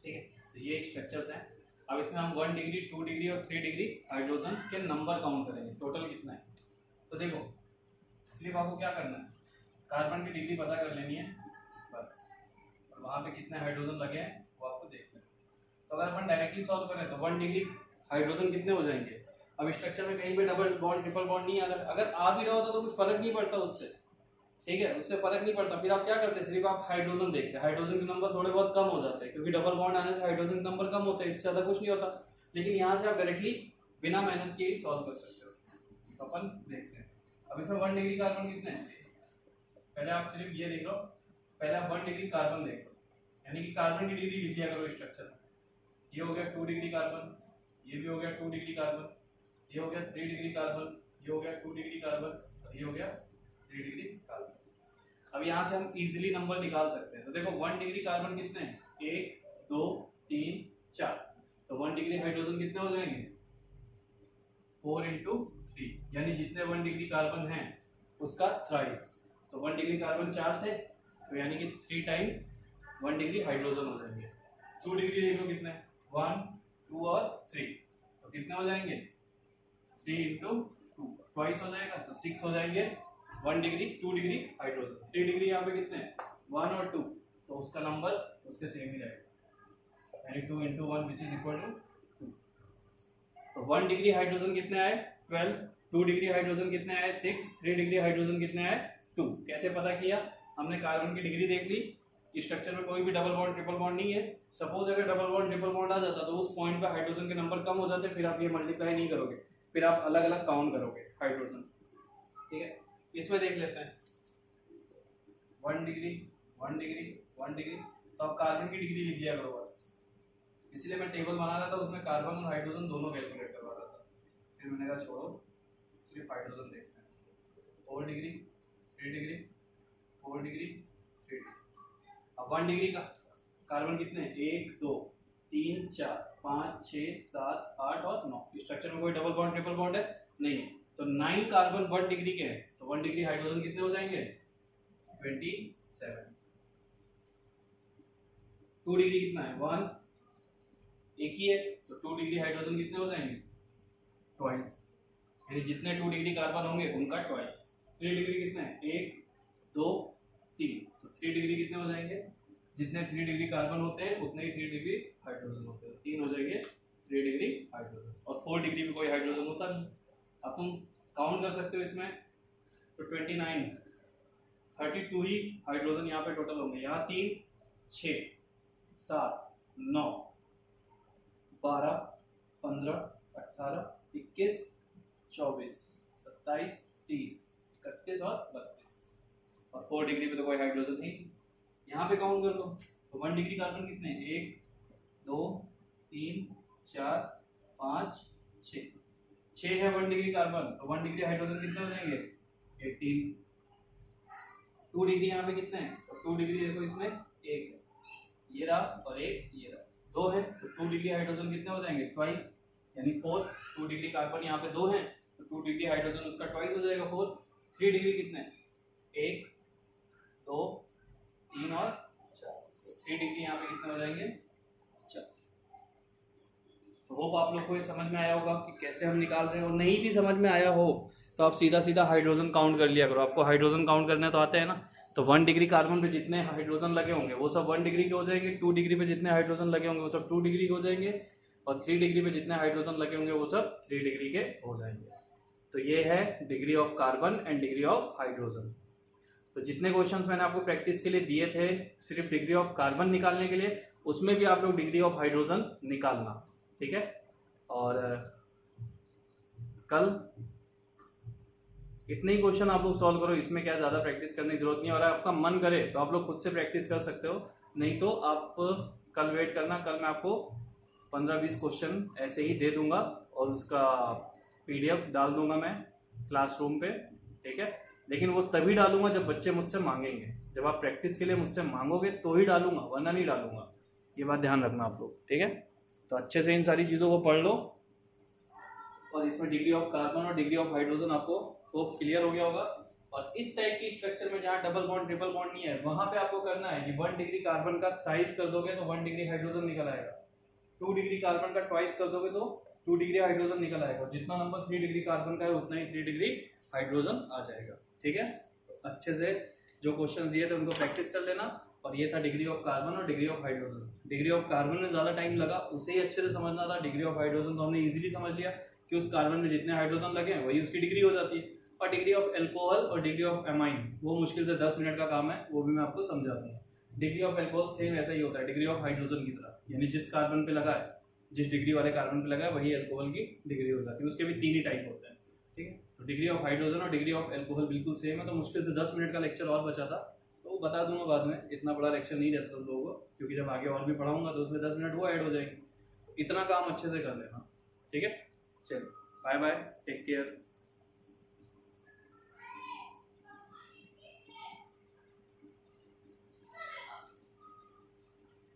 ठीक है। तो ये स्ट्रक्चर्स हैं। अब इसमें हम 1 डिग्री, 2 डिग्री और 3 डिग्री हाइड्रोजन के नंबर काउंट करेंगे, टोटल कितना है। तो देखो सिर्फ आपको क्या करना है, कार्बन की डिग्री पता कर लेनी है बस, और वहाँ पे कितने हाइड्रोजन लगे हैं वो आपको देखना है। तो अगर अपन डायरेक्टली सॉल्व करें तो 1 डिग्री हाइड्रोजन कितने हो जाएंगे? अब स्ट्रक्चर में कहीं पे डबल बॉन्ड ट्रिपल बॉन्ड नहीं आ रहा, अगर आ भी रहा होता तो कुछ फर्क नहीं पड़ता उससे, ठीक है, उससे फर्क नहीं पड़ता। फिर आप क्या करते हैं, सिर्फ आप हाइड्रोजन देखते हैं, हाइड्रोजन के नंबर थोड़े बहुत कम हो जाते हैं क्योंकि डबल बॉन्ड आने से हाइड्रोजन के नंबर कम होते हैं, इससे ज्यादा कुछ नहीं होता। लेकिन यहाँ से आप डायरेक्टली बिना मेहनत के ही सॉल्व कर सकते हो। तो अपन देखते हैं। अब इसमें 1 डिग्री कार्बन कितने हैं? पहले आप सिर्फ ये देख लो, पहले आप 1 डिग्री कार्बन देख लो, यानी कि कार्बन की डिग्री लिख लिया करो स्ट्रक्चर में। ये हो गया 2 डिग्री कार्बन, ये भी हो गया 2 डिग्री कार्बन, ये हो गया 3 डिग्री कार्बन, ये हो गया 2 डिग्री कार्बन, और ये हो गया 3 डिग्री कार्बन। अब यहाँ से हम इजीली नंबर निकाल सकते हैं। तो देखो 1 डिग्री कार्बन कितने हैं? 1, 2, 3, 4। तो 1 डिग्री हाइड्रोजन कितने हो जाएंगे? 4 × 3, यानी जितने 1 डिग्री कार्बन हैं उसका थ्राइस। तो 1 डिग्री कार्बन 4 थे, तो यानी कि 3 टाइम 1 डिग्री हाइड्रोजन हो जाएंगे। 2 डिग्री देख लो कितने, 1, 2 और 3, तो कितने हो जाएंगे? 3 × 2, ट्वाइस हो जाएगा, तो 6 हो जाएंगे 1 डिग्री, 2 डिग्री हाइड्रोजन। 3 डिग्री यहाँ पे कितने हैं? 1 और 2, तो उसका नंबर उसके सेम ही रहेगा, यानी 2 × 1 विच इज इक्वल टू 2। तो 1 डिग्री हाइड्रोजन कितने आए? 12, 2 डिग्री हाइड्रोजन कितने आए? 6, 3 डिग्री हाइड्रोजन कितने आए? 2। कैसे पता किया? हमने कार्बन की डिग्री देख ली कि स्ट्रक्चर में कोई भी डबल बॉन्ड ट्रिपल बॉन्ड नहीं है। सपोज अगर डबल बॉन्ड ट्रिपल बॉन्ड आ जाता तो उस पॉइंट पे हाइड्रोजन के नंबर कम हो जाते, फिर आप ये मल्टीप्लाई नहीं करोगे, फिर आप अलग अलग काउंट करोगे हाइड्रोजन। ठीक है, इसमें देख लेते हैं 1 डिग्री 1 डिग्री 1 डिग्री, तो आप कार्बन की डिग्री लिख लिया करो बस। इसलिए मैं टेबल बना रहा था, उसमें कार्बन और हाइड्रोजन दोनों कैलकुलेट करवा रहा था, फिर मैंने कहा छोड़ो सिर्फ हाइड्रोजन देखते हैं। 4 डिग्री 3 डिग्री 4 डिग्री 3 डिग्री। अब 1 डिग्री का कार्बन कितने हैं? 1 2 3 4 5 6 7 8 और 9। स्ट्रक्चर में कोई डबल बॉन्ड ट्रिपल बॉन्ड है नहीं है, तो 9 कार्बन 1 डिग्री के हैं, तो 1 डिग्री हाइड्रोजन कितने हो जाएंगे? 27। 2 डिग्री कितना है? 1, एक ही है, तो 2 डिग्री हाइड्रोजन कितने हो जाएंगे? ट्वाइस, यानी जितने 2 डिग्री कार्बन होंगे उनका ट्वाइस। 3 डिग्री कितने हैं? 1 2 3, तो 3 डिग्री कितने हो जाएंगे? जितने 3 डिग्री कार्बन होते हैं उतने ही 3 डिग्री हाइड्रोजन होते हैं, 3 हो जाएंगे 3 डिग्री हाइड्रोजन। और 4 डिग्री पे कोई हाइड्रोजन होता नहीं। अब तुम काउंट कर सकते हो इसमें, तो 29 32 ही हाइड्रोजन यहाँ पे टोटल होंगे। यहाँ 3 6 7 9 12 15 18 21 24 27 30 31 और 32, और 4 डिग्री पे तो कोई हाइड्रोजन नहीं। यहाँ पे काउंट कर लो, तो 1 डिग्री कार्बन कितने हैं? 1 2 3 4 5 6 है 1 डिग्री कार्बन, तो 1 डिग्री हाइड्रोजन कितने हो जाएंगे? 18। 2 डिग्री यहाँ पे कितने हैं? तो 2 डिग्री देखो इसमें 1 है, ये रहा, और एक ये रहा, 2 है, तो 2 डिग्री हाइड्रोजन कितने हो जाएंगे? ट्वाइस, यानी 4। 2 डिग्री कार्बन यहाँ पे 2 है, तो 2 डिग्री हाइड्रोजन उसका ट्वाइस हो जाएगा 4। 3 डिग्री कितने? 1 2 3 और 4, तो 3 डिग्री यहाँ पे कितने हो जाएंगे? 4। तो होप आप लोग को ये समझ में आया होगा कि कैसे हम निकाल रहे हैं, और नहीं भी समझ में आया हो तो आप सीधा सीधा हाइड्रोजन काउंट कर लिया करो। आपको हाइड्रोजन काउंट करने तो आते हैं ना, तो 1 डिग्री कार्बन पे जितने हाइड्रोजन लगे होंगे वो सब 1 डिग्री के हो जाएंगे, 2 डिग्री पे जितने हाइड्रोजन लगे होंगे वो सब 2 डिग्री के हो जाएंगे, और 3 डिग्री पे जितने हाइड्रोजन लगे होंगे वो सब 3 डिग्री के हो जाएंगे। तो ये है degree of carbon and degree of hydrogen. तो जितने क्वेश्चंस मैंने आपको प्रैक्टिस के लिए दिए थे सिर्फ डिग्री ऑफ कार्बन निकालने के लिए, उसमें भी आप लोग डिग्री ऑफ हाइड्रोजन निकालना, ठीक है। और कल इतने ही क्वेश्चन आप लोग सॉल्व करो, इसमें क्या ज़्यादा प्रैक्टिस करने की जरूरत नहीं है। और आपका मन करे तो आप लोग खुद से प्रैक्टिस कर सकते हो, नहीं तो आप कल वेट करना, कल मैं आपको 15-20 क्वेश्चन ऐसे ही दे दूंगा और उसका PDF डाल दूंगा मैं क्लासरूम पे, ठीक है। लेकिन वो तभी डालूंगा जब बच्चे मुझसे मांगेंगे, जब आप प्रैक्टिस के लिए मुझसे मांगोगे तो ही डालूंगा, वरना नहीं डालूंगा। ये बात ध्यान रखना आप लोग, ठीक है। तो अच्छे से इन सारी चीज़ों को पढ़ लो, और इसमें डिग्री ऑफ कार्बन और डिग्री ऑफ हाइड्रोजन आपको होप क्लियर हो गया होगा। और इस टाइप की स्ट्रक्चर में जहाँ डबल बॉन्ड ट्रिपल बॉन्ड नहीं है, वहां पे आपको करना है कि 1 डिग्री कार्बन का थ्राइस कर दोगे तो 1 डिग्री हाइड्रोजन निकल आएगा, 2 डिग्री कार्बन का ट्वाइस कर दोगे तो 2 डिग्री हाइड्रोजन निकल आएगा, और जितना नंबर 3 डिग्री कार्बन का है उतना ही 3 डिग्री हाइड्रोजन आ जाएगा, ठीक है। तो अच्छे से जो क्वेश्चन दिए थे उनको प्रैक्टिस कर लेना। और ये था डिग्री ऑफ कार्बन और degree of hydrogen. Degree of carbon में ज़्यादा टाइम लगा, उसे ही अच्छे से समझना था। डिग्री ऑफ हाइड्रोजन तो हमने इजीली समझ लिया कि उस कार्बन में जितने हाइड्रोजन लगे हैं वही उसकी डिग्री हो जाती है। और डिग्री ऑफ एल्कोहल और डिग्री ऑफ एमाइन वो मुश्किल से 10 मिनट का काम है, वो भी मैं आपको समझा दूँ। डिग्री ऑफ एल्कोहल सेम ऐसा ही होता है डिग्री ऑफ हाइड्रोजन की तरह, यानी जिस कार्बन पे लगा है, जिस डिग्री वाले कार्बन पे लगा है वही एल्कोहल की डिग्री हो जाती है। उसके भी 3 ही टाइप होते हैं, ठीक है। तो डिग्री ऑफ हाइड्रोजन और डिग्री ऑफ एल्कोहल बिल्कुल सेम है। तो मुश्किल से 10 मिनट का लेक्चर और बचा था, तो बता दूंगा बाद में, इतना बड़ा लेक्चर नहीं रहता तुम लोगों को, क्योंकि जब आगे और भी पढ़ाऊंगा तो उसमें 10 मिनट वो ऐड हो जाएंगे। इतना काम अच्छे से कर लेना, ठीक है। चलो बाय बाय, टेक केयर।